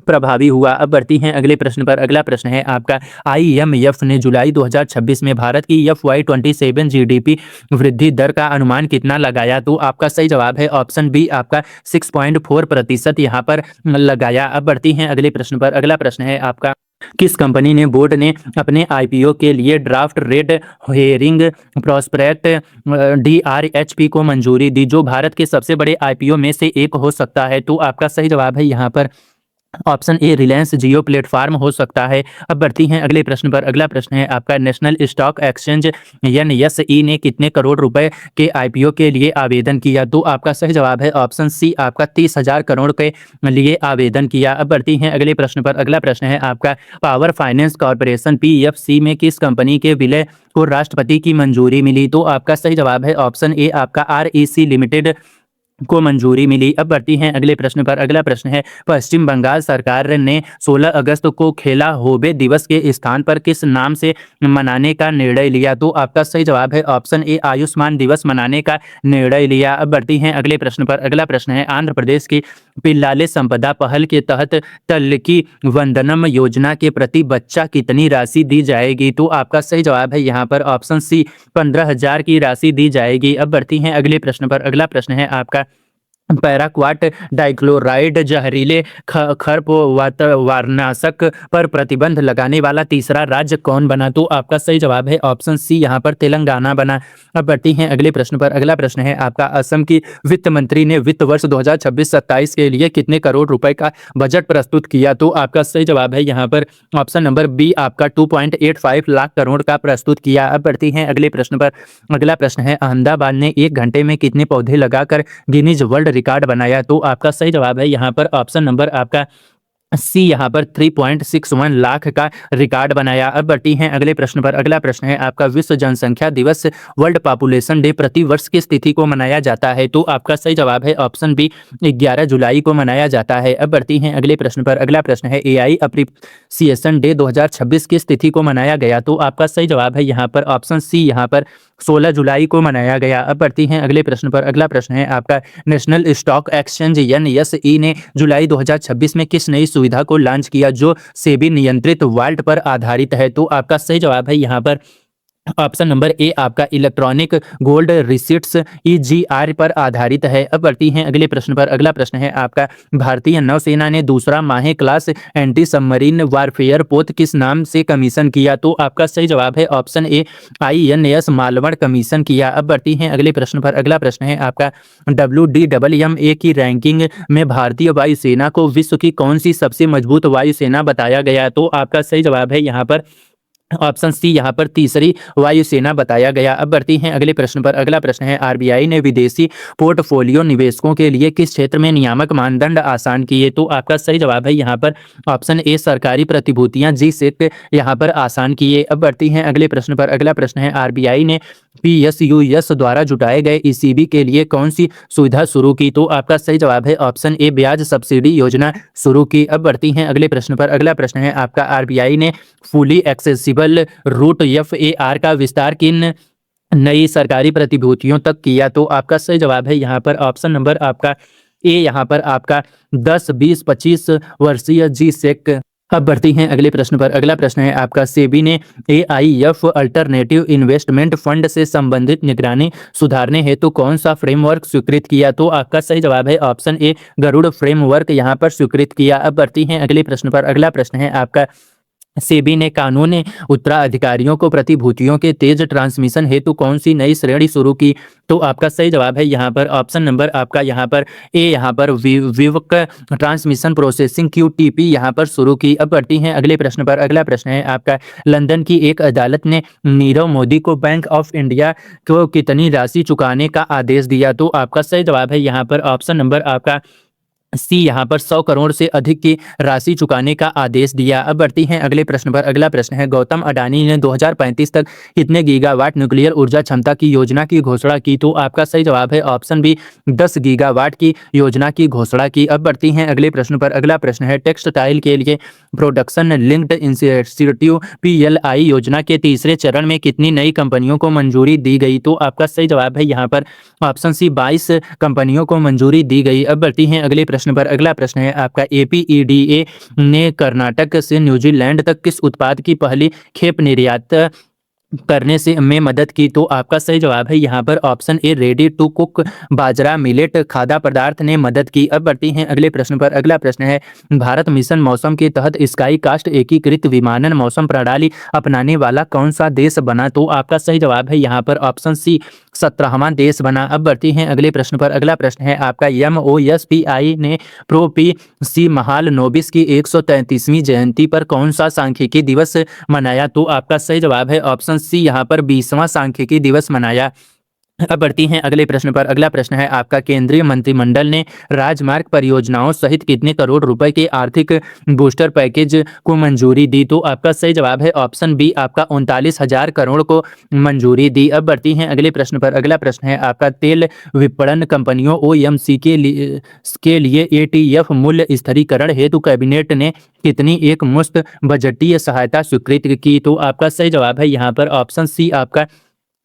प्रभावी हुआ। अब बढ़ती हैं अगले प्रश्न पर। अगला प्रश्न है आपका, IMF ने जुलाई 2026 में भारत की FY27 GDP वृद्धि दर का अनुमान कितना लगाया? तो आपका सही जवाब है ऑप्शन बी, आपका 6.4% यहाँ पर लगाया। अब बढ़ती हैं अगले प्रश्न पर। अगला प्रश्न है आपका, किस कंपनी ने बोर्ड ने अपने IPO के लिए draft red herring prospect DRHP को मंजूरी दी, जो भारत के सबसे बड़े IPO में से एक हो सकता है? तो आपका सही जवाब है यहाँ पर ऑप्शन ए रिलायंस जियो प्लेटफॉर्म हो सकता है। अब बढ़ती हैं अगले प्रश्न पर। अगला प्रश्न है आपका नेशनल स्टॉक एक्सचेंज एनएसई ने कितने करोड़ रुपए के आईपीओ के लिए आवेदन किया? तो आपका सही जवाब है ऑप्शन सी, आपका 30,000 करोड़ के लिए आवेदन किया। अब बढ़ती हैं अगले प्रश्न पर। अगला प्रश्न है आपका पावर फाइनेंस कॉर्पोरेशन पीएफसी में किस कंपनी के विलय को राष्ट्रपति की मंजूरी मिली? तो आपका सही जवाब है ऑप्शन ए, आपका आरईसी लिमिटेड को मंजूरी मिली। अब बढ़ती हैं अगले प्रश्न पर। अगला प्रश्न है पश्चिम बंगाल सरकार ने 16 अगस्त को खेला होबे दिवस के स्थान पर किस नाम से मनाने का निर्णय लिया? तो आपका सही जवाब है ऑप्शन ए, आयुष्मान दिवस मनाने का निर्णय लिया। अब बढ़ती हैं अगले प्रश्न पर। अगला प्रश्न है आंध्र प्रदेश की पिल्लाले संपदा पहल के तहत तल्लकी वंदनम योजना के प्रति बच्चा कितनी राशि दी जाएगी? तो आपका सही जवाब है यहाँ पर ऑप्शन सी, 15,000 की राशि दी जाएगी। अब बढ़ती हैं अगले प्रश्न पर। अगला प्रश्न है आपका पैराक्वाट डाइक्लोराइड जहरीले खरपतवारनाशक पर प्रतिबंध लगाने वाला तीसरा राज्य कौन बना? तो आपका सही जवाब है ऑप्शन सी, यहाँ पर तेलंगाना बना। अब बढ़ती हैं अगले प्रश्न पर। अगला प्रश्न है आपका असम की वित्त मंत्री ने वित्त वर्ष 2026-27 के लिए कितने करोड़ रुपए का बजट प्रस्तुत किया? तो आपका सही जवाब है यहाँ पर ऑप्शन नंबर बी, आपका 2.85 लाख करोड़ का प्रस्तुत किया। अब बढ़ती हैं अगले प्रश्न पर। अगला प्रश्न है अहमदाबाद ने 1 घंटे में कितने पौधे लगाकर गिनीज वर्ल्ड रिकॉर्ड बनाया? तो आपका सही जवाब है यहाँ पर ऑप्शन नंबर आपका सी, यहाँ पर 3.61 लाख का रिकॉर्ड बनाया। अब बढ़ती हैं अगले प्रश्न पर। अगला प्रश्न है आपका विश्व जनसंख्या दिवस वर्ल्ड पॉपुलेशन डे प्रति वर्ष किस तिथि को मनाया जाता है? तो आपका सही जवाब है ऑप्शन बी, 11 जुलाई को मनाया जाता है। अब बढ़ती हैं अगले प्रश्न पर। अगला प्रश्न है एआई अप्रिसिएशन डे 2026 किस तिथि को मनाया गया? तो आपका सही जवाब है यहाँ पर ऑप्शन सी, यहाँ पर 16 जुलाई को मनाया गया। अब बढ़ती हैं अगले प्रश्न पर। अगला प्रश्न है आपका नेशनल स्टॉक एक्सचेंज एनएसई ने जुलाई 2026 में किस नई सुविधा को लॉन्च किया जो सेबी नियंत्रित वाल्ट पर आधारित है? तो आपका सही जवाब है यहाँ पर ऑप्शन नंबर ए, आपका इलेक्ट्रॉनिक गोल्ड रिसिट्स ईजीआर पर आधारित है। अब बढ़ती हैं अगले प्रश्न पर। अगला प्रश्न है आपका भारतीय नौसेना ने दूसरा माहे क्लास एंटी सबमरीन वारफेयर पोत किस नाम से कमीशन किया? तो आपका सही जवाब है ऑप्शन ए, INS मालवण कमीशन किया। अब बढ़ती हैं अगले प्रश्न पर। अगला प्रश्न है आपका WDMMA की रैंकिंग में भारतीय वायुसेना को विश्व की कौन सी सबसे मजबूत वायुसेना बताया गया? तो आपका सही जवाब है यहाँ पर ऑप्शन सी, यहाँ पर तीसरी वायुसेना बताया गया। अब बढ़ती हैं अगले प्रश्न पर। अगला प्रश्न है आरबीआई ने विदेशी पोर्टफोलियो निवेशकों के लिए किस क्षेत्र में नियामक मानदंड आसान किए? तो आपका सही जवाब है यहाँ पर ऑप्शन ए, सरकारी प्रतिभूतियां G-SEC यहाँ पर आसान किए। अब बढ़ती हैं अगले प्रश्न पर। अगला प्रश्न है आरबीआई ने PSUS द्वारा जुटाए गए ECB के लिए कौन सी सुविधा शुरू की? तो आपका सही जवाब है ऑप्शन ए, ब्याज सब्सिडी योजना शुरू की। अब बढ़ती हैं अगले प्रश्न पर। अगला प्रश्न है आपका आरबीआई ने फुली एक्सेसिबल रूट FAR का विस्तार किन नई सरकारी प्रतिभूतियों तक किया? तो आपका सही जवाब है यहाँ पर ऑप्शन नंबर आपका ए, यहाँ पर आपका 10, 20, 25 वर्षीय G-SEC। अब बढ़ती हैं अगले प्रश्न पर। अगला प्रश्न है आपका सेबी ने AIF अल्टरनेटिव इन्वेस्टमेंट फंड से संबंधित निगरानी सुधारने हेतु कौन सा फ्रेमवर्क स्वीकृत किया? तो आपका सही जवाब है ऑप्शन ए, गरुड़ फ्रेमवर्क यहाँ पर स्वीकृत किया। अब बढ़ती हैं अगले प्रश्न पर। अगला प्रश्न है आपका सेबी ने कानून उत्तराधिकारियों को प्रतिभूतियों के तेज ट्रांसमिशन हेतु कौन सी नई श्रेणी शुरू की? तो आपका सही जवाब है यहाँ पर ऑप्शन नंबर आपका यहाँ पर ए, यहाँ पर विवक ट्रांसमिशन प्रोसेसिंग QTP यहाँ पर शुरू की। अब बढ़ती हैं अगले प्रश्न पर। अगला प्रश्न है आपका लंदन की एक अदालत ने नीरव मोदी को बैंक ऑफ इंडिया को कितनी राशि चुकाने का आदेश दिया? तो आपका सही जवाब है यहाँ पर ऑप्शन नंबर आपका सी, यहाँ पर 100 करोड़ से अधिक की राशि चुकाने का आदेश दिया। अब बढ़ती हैं अगले प्रश्न पर। अगला प्रश्न है गौतम अडानी ने 2035 तक कितने गीगावाट न्यूक्लियर ऊर्जा क्षमता की योजना की घोषणा की? तो आपका सही जवाब है ऑप्शन बी, 10 गीगावाट की योजना की घोषणा की। अब बढ़ती हैं अगले प्रश्न पर। अगला प्रश्न है टेक्सटाइल के लिए प्रोडक्शन लिंक्ड इंसेंटिव PLI योजना के तीसरे चरण में कितनी नई कंपनियों को मंजूरी दी गई? तो आपका सही जवाब है यहाँ पर ऑप्शन सी, 22 कंपनियों को मंजूरी दी गई। अब बढ़ती हैं अगले प्रश्न पर। अगला प्रश्न है आपका APEDA ने कर्नाटक से न्यूजीलैंड तक किस उत्पाद की पहली खेप निर्यात करने से में मदद की? तो आपका सही जवाब है यहाँ पर option A, ready to cook बाजरा मिलेट खाद्य पदार्थ ने मदद की। अब बढ़ती हैं अगले प्रश्न पर। अगला प्रश्न है भारत मिशन मौसम के तहत स्काई कास्ट एकीकृत विमानन मौसम प्रणाली अपनाने वाला कौन सा देश बना? तो आपका सही जवाब है यहाँ पर ऑप्शन सी, 17वां देश बना। अब बढ़ती हैं अगले प्रश्न पर। अगला प्रश्न है आपका MOSPI ने प्रोपीसी महालनोबिस की 133वीं जयंती पर कौन सा सांख्यिकी दिवस मनाया? तो आपका सही जवाब है ऑप्शन सी, यहाँ पर 20वां सांख्यिकी दिवस मनाया। अब बढ़ती हैं अगले प्रश्न पर। अगला प्रश्न है आपका केंद्रीय मंत्रिमंडल ने राजमार्ग परियोजनाओं सहित कितने करोड़ रुपए के आर्थिक बूस्टर पैकेज को मंजूरी दी? तो आपका सही जवाब है ऑप्शन बी, आपका 39,000 करोड़ को मंजूरी दी। अब बढ़ती हैं अगले प्रश्न पर। अगला प्रश्न है आपका तेल विपणन कंपनियों OMC के लिए ATF मूल्य स्थिरीकरण हेतु कैबिनेट ने कितनी एक मुश्त बजटीय सहायता स्वीकृत की? तो आपका सही जवाब है यहाँ पर ऑप्शन सी, आपका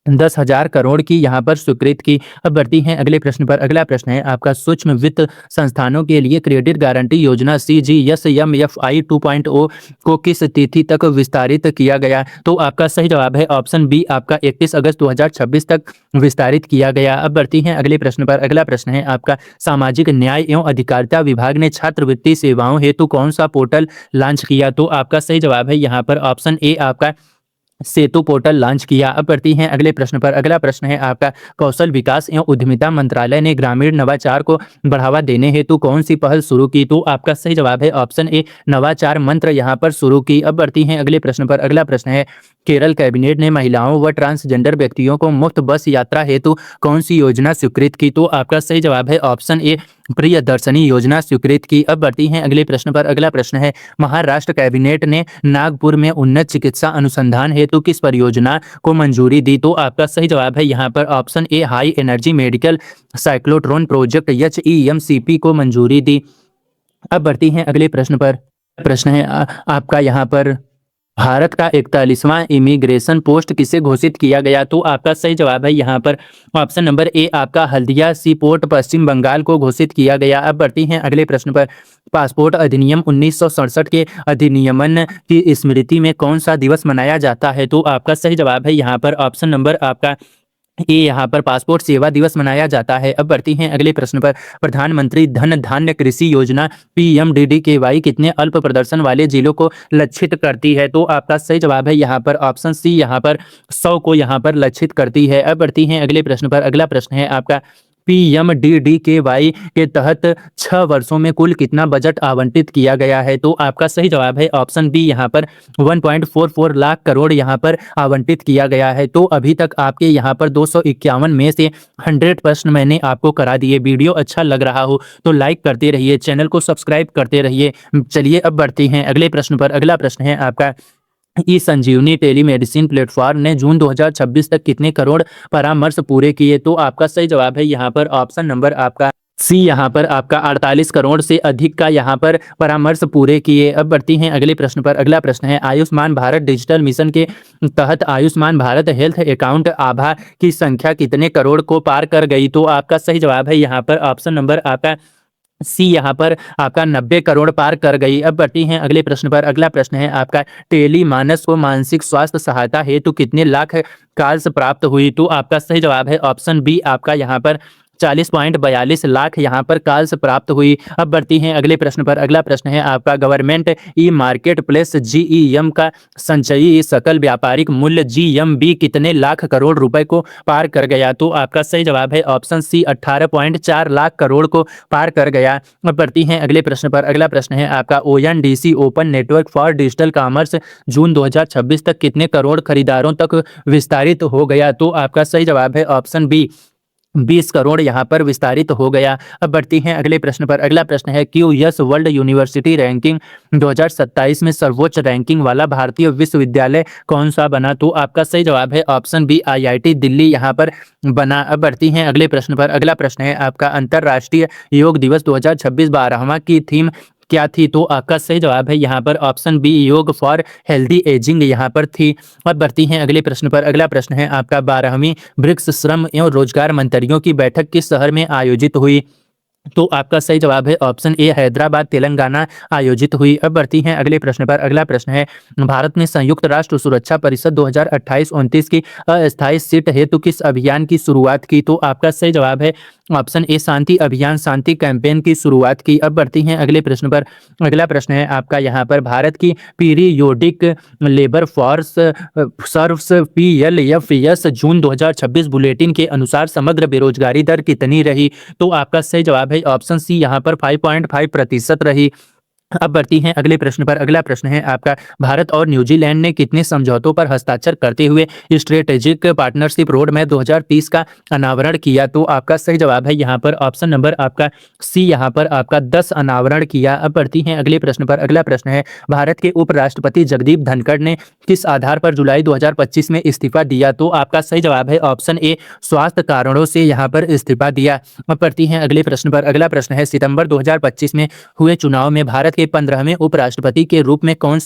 10,000 करोड़ की यहाँ पर स्वीकृत की। अब बढ़ती हैं अगले प्रश्न पर। अगला प्रश्न है आपका सूक्ष्म वित्त संस्थानों के लिए क्रेडिट गारंटी योजना CGSMFI 2.0 को किस तिथि तक विस्तारित किया गया? तो आपका सही जवाब है ऑप्शन बी, आपका 31 अगस्त 2026 तक विस्तारित किया गया। अब बढ़ती हैं अगले प्रश्न पर। अगला प्रश्न है आपका सामाजिक न्याय एवं अधिकारिता विभाग ने छात्रवृत्ति सेवाओं हेतु कौन सा पोर्टल लॉन्च किया? तो आपका सही जवाब है यहाँ पर ऑप्शन ए, आपका सेतु पोर्टल लॉन्च किया। अब बढ़ती हैं अगले प्रश्न पर। अगला प्रश्न है आपका कौशल विकास एवं उद्यमिता मंत्रालय ने ग्रामीण नवाचार को बढ़ावा देने हेतु कौन सी पहल शुरू की? तो आपका सही जवाब है ऑप्शन ए, नवाचार मंत्र यहाँ पर शुरू की। अब बढ़ती हैं अगले प्रश्न पर। अगला प्रश्न है केरल कैबिनेट ने महिलाओं व ट्रांसजेंडर व्यक्तियों को मुफ्त बस यात्रा हेतु कौन सी योजना स्वीकृत की? तो आपका सही जवाब है ऑप्शन ए, प्रियदर्शनी योजना स्वीकृत की। अब बढ़ती हैं अगले प्रश्न पर। अगला प्रश्न है महाराष्ट्र कैबिनेट ने नागपुर में उन्नत चिकित्सा अनुसंधान हेतु किस परियोजना को मंजूरी दी? तो आपका सही जवाब है यहाँ पर ऑप्शन ए, high energy medical cyclotron project HEMCP को मंजूरी दी। अब बढ़ती हैं अगले प्रश्न पर। प्रश्न है आपका यहाँ पर भारत का 41वां इमिग्रेशन पोस्ट किसे घोषित किया गया? तो आपका सही जवाब है यहाँ पर ऑप्शन नंबर ए, आपका हल्दिया सी पोर्ट पश्चिम बंगाल को घोषित किया गया। अब बढ़ती हैं अगले प्रश्न पर। पासपोर्ट अधिनियम 1967 के अधिनियमन की स्मृति में कौन सा दिवस मनाया जाता है? तो आपका सही जवाब है यहाँ पर ऑप्शन नंबर आपका ये यहाँ पर पासपोर्ट सेवा दिवस मनाया जाता है। अब बढ़ती हैं अगले प्रश्न पर। प्रधानमंत्री धन धान्य कृषि योजना PMDDKY कितने अल्प प्रदर्शन वाले जिलों को लक्षित करती है? तो आपका सही जवाब है यहाँ पर ऑप्शन सी, यहाँ पर 100 को यहाँ पर लक्षित करती है। अब बढ़ती हैं अगले प्रश्न पर। अगला प्रश्न है आपका PMDDKY के तहत 6 वर्षों में कुल कितना बजट आवंटित किया गया है? तो आपका सही जवाब है ऑप्शन बी, यहाँ पर 1.44 लाख करोड़ यहाँ पर आवंटित किया गया है। तो अभी तक आपके यहाँ पर 251 में से 100 प्रश्न मैंने आपको करा दिए। वीडियो अच्छा लग रहा हो तो लाइक करते रहिए, चैनल को सब्सक्राइब करते रहिए। चलिए अब बढ़ते हैं अगले प्रश्न पर। अगला प्रश्न है आपका संजीवनी टेलीमेडिसिन प्लेटफॉर्म ने जून 2026 तक कितने करोड़ परामर्श पूरे किए? तो आपका सही जवाब है यहाँ पर ऑप्शन नंबर आपका सी, यहाँ पर आपका 48 करोड़ से अधिक का यहाँ पर परामर्श पूरे किए। अब बढ़ती हैं अगले प्रश्न पर। अगला प्रश्न है आयुष्मान भारत डिजिटल मिशन के तहत आयुष्मान भारत हेल्थ अकाउंट आभा की संख्या कितने करोड़ को पार कर गई? तो आपका सही जवाब है यहाँ पर ऑप्शन नंबर आपका सी, यहाँ पर आपका 90 करोड़ पार कर गई। अब बढ़ती हैं अगले प्रश्न पर। अगला प्रश्न है आपका टेली मानस को मानसिक स्वास्थ्य सहायता हेतु कितने लाख कॉल्स प्राप्त हुई? तो आपका सही जवाब है ऑप्शन बी, आपका यहाँ पर 40.42 लाख यहाँ पर कॉल्स प्राप्त हुई। अब बढ़ती हैं अगले प्रश्न पर। अगला प्रश्न है आपका government e market place GEM का संचयी सकल व्यापारिक मूल्य GMV कितने लाख करोड़ रुपए को पार कर गया? तो आपका सही जवाब है ऑप्शन सी, 18.4 लाख करोड़ को पार कर गया। अब बढ़ती हैं अगले प्रश्न पर। अगला प्रश्न है आपका ONDC open network for digital commerce जून 2026 तक कितने करोड़ खरीदारों तक विस्तारित हो गया? तो आपका सही जवाब है ऑप्शन बी, 20 करोड़ यहाँ पर विस्तारित हो गया। अब बढ़ती हैं अगले प्रश्न पर। अगला प्रश्न है QS वर्ल्ड यूनिवर्सिटी रैंकिंग 2027 में सर्वोच्च रैंकिंग वाला भारतीय विश्वविद्यालय कौन सा बना? तो आपका सही जवाब है ऑप्शन बी, IIT दिल्ली यहाँ पर बना। अब बढ़ती हैं अगले प्रश्न पर। अगला प्रश्न है आपका अंतर्राष्ट्रीय योग दिवस 2026 12वां की थीम क्या थी? तो आपका सही जवाब है यहाँ पर ऑप्शन बी, योग फॉर हेल्दी एजिंग यहाँ पर थी। अब बढ़ती हैं अगले प्रश्न पर। अगला प्रश्न है आपका 12वीं ब्रिक्स श्रम एवं रोजगार मंत्रियों की बैठक किस शहर में आयोजित हुई? तो आपका सही जवाब है ऑप्शन ए हैदराबाद तेलंगाना आयोजित हुई। अब बढ़ती हैं अगले प्रश्न पर। अगला प्रश्न है भारत ने संयुक्त राष्ट्र सुरक्षा परिषद 2028-29 की अस्थायी सीट हेतु किस अभियान की शुरुआत की? तो आपका सही जवाब है ऑप्शन ए शांति अभियान, शांति कैंपेन की शुरुआत की। अब बढ़ती हैं अगले प्रश्न पर। अगला प्रश्न है आपका यहाँ पर भारत की periodic labour force serves PLFS जून 2026 बुलेटिन के अनुसार समग्र बेरोजगारी दर कितनी रही? तो आपका सही जवाब है ऑप्शन सी यहाँ पर 5.5% रही। अब बढ़ती हैं अगले प्रश्न पर। अगला प्रश्न है आपका भारत और न्यूजीलैंड ने कितने समझौतों पर हस्ताक्षर करते हुए स्ट्रेटेजिक पार्टनरशिप रोड मैप 2030 का अनावरण किया? तो आपका सही जवाब है यहाँ पर ऑप्शन नंबर आपका सी, यहाँ पर आपका 10 अनावरण किया। अब बढ़ती हैं अगले प्रश्न पर। अगला प्रश्न है भारत के उपराष्ट्रपति जगदीप धनखड़ ने किस आधार पर जुलाई 2025 में इस्तीफा दिया? तो आपका सही जवाब है ऑप्शन ए स्वास्थ्य कारणों से यहाँ पर इस्तीफा दिया। अब बढ़ती हैं अगले प्रश्न पर। अगला प्रश्न है सितंबर 2025 में हुए चुनाव में भारत के 15वें उपराष्ट्रपति के रूप में कौन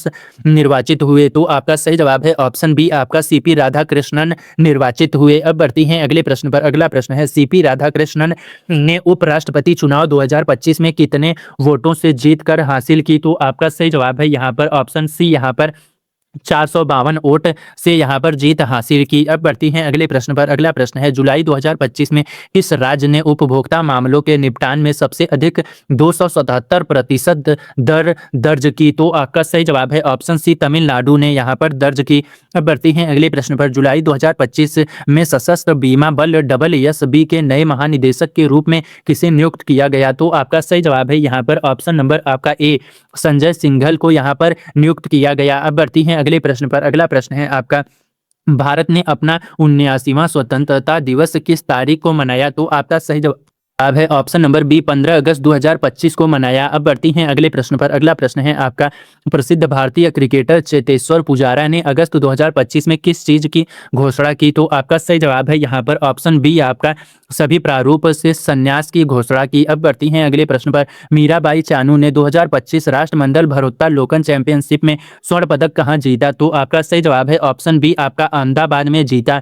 निर्वाचित हुए? तो आपका सही जवाब है ऑप्शन बी, आपका CP राधाकृष्णन निर्वाचित हुए। अब बढ़ती हैं अगले प्रश्न पर। अगला प्रश्न है CP राधाकृष्णन ने उपराष्ट्रपति चुनाव 2025 में कितने वोटों से जीत कर हासिल की? तो आपका सही जवाब है यहाँ पर ऑप्शन सी, यहाँ पर 452 वोट से यहाँ पर जीत हासिल की। अब बढ़ती हैं अगले प्रश्न पर। अगला प्रश्न है जुलाई 2025 में किस राज्य ने उपभोक्ता मामलों के निपटान में सबसे अधिक 277% दर दर्ज की? तो आपका सही जवाब है ऑप्शन सी, तमिलनाडु ने यहाँ पर दर्ज की। अब बढ़ती हैं अगले प्रश्न पर। जुलाई 2025 में सशस्त्र बीमा बल SSB के नए महानिदेशक के रूप में किसे नियुक्त किया गया? तो आपका सही जवाब है यहाँ पर ऑप्शन नंबर आपका ए, संजय सिंघल को यहाँ पर नियुक्त किया गया। अब बढ़ती हैं अगले प्रश्न पर। अगला प्रश्न है आपका भारत ने अपना 79वां स्वतंत्रता दिवस किस तारीख को मनाया? तो आपका सही जवाब है ऑप्शन नंबर बी, 15 अगस्त 2025 को मनाया। अब बढ़ती हैं अगले प्रश्न पर। अगला प्रश्न है आपका प्रसिद्ध भारतीय क्रिकेटर चेतेश्वर पुजारा ने अगस्त 2025 में किस चीज की घोषणा की? तो आपका सही जवाब है यहाँ पर ऑप्शन बी, आपका सभी प्रारूप से संन्यास की घोषणा की। अब बढ़ती हैं अगले प्रश्न पर। मीराबाई चानू ने 2025 राष्ट्रमंडल भारोत्तोलन चैंपियनशिप में स्वर्ण पदक कहाँ जीता? तो आपका सही जवाब है ऑप्शन बी, आपका अहमदाबाद में जीता।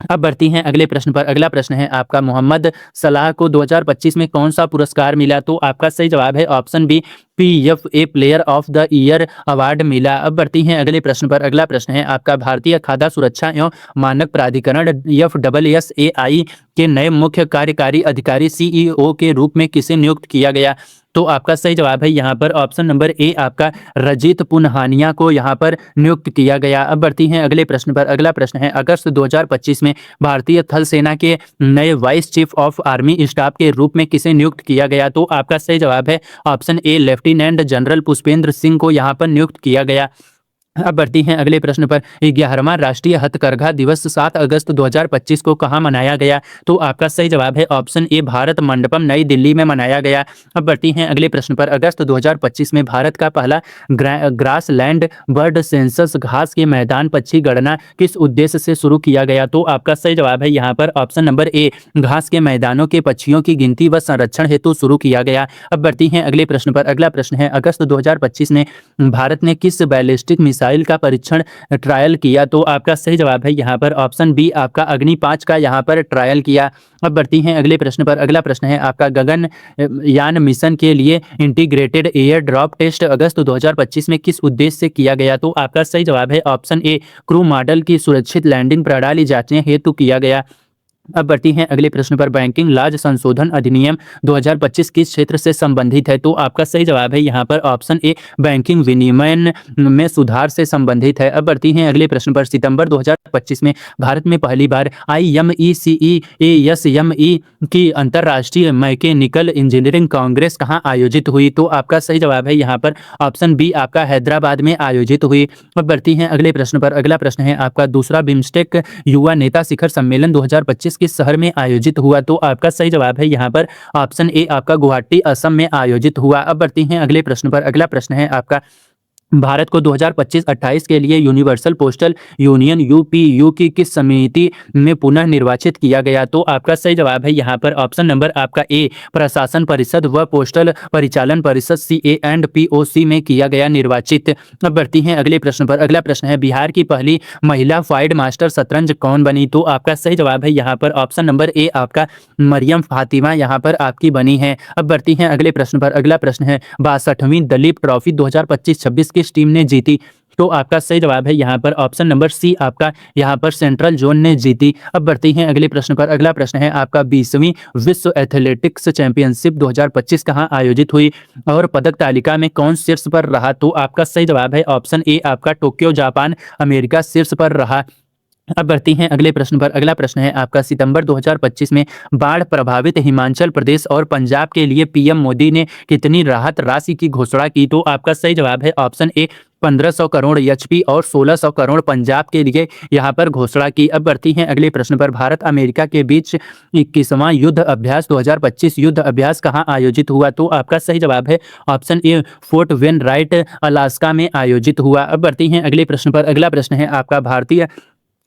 अब बढ़ती हैं अगले प्रश्न पर। अगला प्रश्न है आपका मोहम्मद सलाह को 2025 में कौन सा पुरस्कार मिला? तो आपका सही जवाब है option B, PFA player of the year award मिला। अब बढ़ती हैं अगले प्रश्न पर। अगला प्रश्न है आपका भारतीय खाद्य सुरक्षा एवं मानक प्राधिकरण FSSAI के नए मुख्य कार्यकारी अधिकारी CEO के रूप में किसे नियुक्त किया गया? तो आपका सही जवाब है यहाँ पर ऑप्शन नंबर ए, आपका रजित पुन्हानिया को यहाँ पर नियुक्त किया गया। अब बढ़ती हैं अगले प्रश्न पर। अगला प्रश्न है अगस्त 2025 में भारतीय थल सेना के नए vice chief of army staff के रूप में किसे नियुक्त किया गया? तो आपका सही जवाब है ऑप्शन ए, लेफ्टिनेंट जनरल पुष्पेंद्र सिंह को यहाँ पर नियुक्त किया गया। अब बढ़ती हैं अगले प्रश्न पर। 11वां राष्ट्रीय हथकरघा दिवस 7 अगस्त 2025 को कहाँ मनाया गया? तो आपका सही जवाब है ऑप्शन ए, भारत मंडपम नई दिल्ली में मनाया गया। अब बढ़ती हैं अगले प्रश्न पर। अगस्त 2025 में भारत का पहला ग्रासलैंड बर्ड सेंसस घास के मैदान पक्षी गणना किस उद्देश्य से शुरू किया गया? तो आपका सही जवाब है यहाँ पर ऑप्शन नंबर ए, घास के मैदानों के पक्षियों की गिनती व संरक्षण हेतु शुरू किया गया। अब बढ़ती हैं अगले प्रश्न पर। अगला प्रश्न है अगस्त 2025 में भारत ने किस बैलिस्टिक मिसाइल का परीक्षण ट्रायल किया? तो आपका सही जवाब है यहाँ पर ऑप्शन बी, आपका अग्नि 5 का यहाँ पर ट्रायल किया। अब बढ़ती हैं अगले प्रश्न पर। अगला प्रश्न है आपका गगनयान मिशन के लिए इंटीग्रेटेड एयर ड्रॉप टेस्ट अगस्त 2025 में किस उद्देश्य से किया गया? तो आपका सही जवाब है ऑप्शन ए, क्रू मॉडल की सुरक्षित लैंडिंग प्रणाली जांचने हेतु किया गया। अब बढ़ती हैं अगले प्रश्न पर। बैंकिंग लाज संशोधन अधिनियम 2025 किस क्षेत्र से संबंधित है? तो आपका सही जवाब है यहाँ पर ऑप्शन ए, बैंकिंग विनियमन में सुधार से संबंधित है। अब बढ़ती हैं अगले प्रश्न पर। सितंबर 2025 में भारत में पहली बार IMECEASME की अंतर्राष्ट्रीय मैकेनिकल इंजीनियरिंग कांग्रेस कहाँ आयोजित हुई? तो आपका सही जवाब है यहाँ पर ऑप्शन बी, आपका हैदराबाद में आयोजित हुई। अब बढ़ती हैं अगले प्रश्न पर। अगला प्रश्न है आपका दूसरा बिम्स्टेक युवा नेता शिखर सम्मेलन 2025 किस शहर में आयोजित हुआ? तो आपका सही जवाब है यहाँ पर ऑप्शन ए, आपका गुवाहाटी असम में आयोजित हुआ। अब बढ़ती हैं अगले प्रश्न पर। अगला प्रश्न है आपका भारत को 2025-28 के लिए यूनिवर्सल पोस्टल यूनियन यूपीयू की किस समिति में पुनः निर्वाचित किया गया? तो आपका सही जवाब है यहाँ पर ऑप्शन नंबर आपका ए, प्रशासन परिषद व पोस्टल परिचालन परिषद CA&POC में किया गया निर्वाचित। अब बढ़ती हैं अगले प्रश्न पर। अगला प्रश्न है, बिहार की पहली महिला फाइड मास्टर शतरंज कौन बनी? तो आपका सही जवाब है यहाँ पर ऑप्शन नंबर ए, आपका मरियम फातिमा यहाँ पर आपकी बनी है। अब बढ़ती हैं अगले प्रश्न पर। अगला प्रश्न है, 62वीं दलीप ट्रॉफी 2025-26 किस टीम ने जीती? तो आपका सही जवाब है यहाँ पर ऑप्शन नंबर सी, आपका यहाँ पर सेंट्रल जोन ने जीती। अब बढ़ते हैं अगले प्रश्न पर। अगला प्रश्न है आपका, 20वीं विश्व एथलेटिक्स चैंपियनशिप 2025 कहाँ आयोजित हुई और पदक तालिका में कौन शीर्ष पर रहा? तो आपका सही जवाब है ऑप्शन ए, आपका टोक्यो जापान अमेरिका शीर्ष पर रहा। अब बढ़ती हैं अगले प्रश्न पर। अगला प्रश्न है आपका, सितंबर 2025 में बाढ़ प्रभावित हिमाचल प्रदेश और पंजाब के लिए पीएम मोदी ने कितनी राहत राशि की घोषणा की? तो आपका सही जवाब है ऑप्शन ए, 1500 करोड़ एचपी और 1600 करोड़ पंजाब के लिए यहाँ पर घोषणा की। अब बढ़ती हैं अगले प्रश्न पर। भारत अमेरिका के बीच 21वां युद्ध अभ्यास 2025 युद्ध अभ्यास कहाँ आयोजित हुआ? तो आपका सही जवाब है ऑप्शन ए, फोर्ट वेनराइट अलास्का में आयोजित हुआ। अब बढ़ती हैं अगले प्रश्न पर। अगला प्रश्न है आपका, भारतीय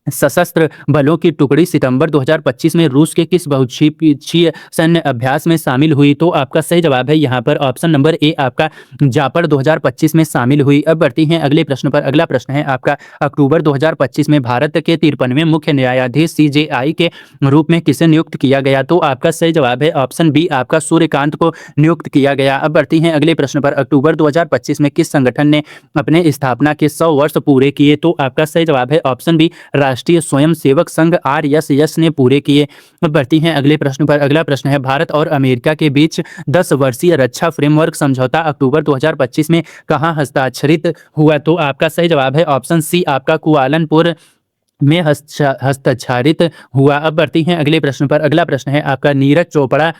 सशस्त्र बलों की टुकड़ी सितंबर 2025 में रूस के किस बहुक्षेपीय सैन्य अभ्यास में शामिल हुई? तो आपका सही जवाब है यहाँ पर ऑप्शन नंबर ए, आपका जापर 2025 में शामिल हुई। अब बढ़ती हैं अगले प्रश्न पर। अगला प्रश्न है आपका, अक्टूबर 2025 में भारत के 53वें मुख्य न्यायाधीश CJI के रूप में किसे नियुक्त किया गया? तो आपका सही जवाब है ऑप्शन बी, आपका सूर्यकांत को नियुक्त किया गया। अब बढ़ती हैं अगले प्रश्न पर। अक्टूबर 2025 में किस संगठन ने अपने स्थापना के 100 वर्ष पूरे किए? तो आपका सही जवाब है ऑप्शन बी, राष्ट्रीय स्वयंसेवक संघ RSS ने पूरे किए। अब बढ़ती हैं अगले प्रश्न पर। अगला प्रश्न है, भारत और अमेरिका के बीच 10 वर्षीय रक्षा फ्रेमवर्क समझौता अक्टूबर 2025 में कहां हस्ताक्षरित हुआ? तो आपका सही जवाब है ऑप्शन सी, आपका कुआलालंपुर में हस्ताक्षरित हुआ। अब बढ़ती हैं अगले प्रश्न पर। अगला प्रश्न है आपका, नीरज चोपड़ा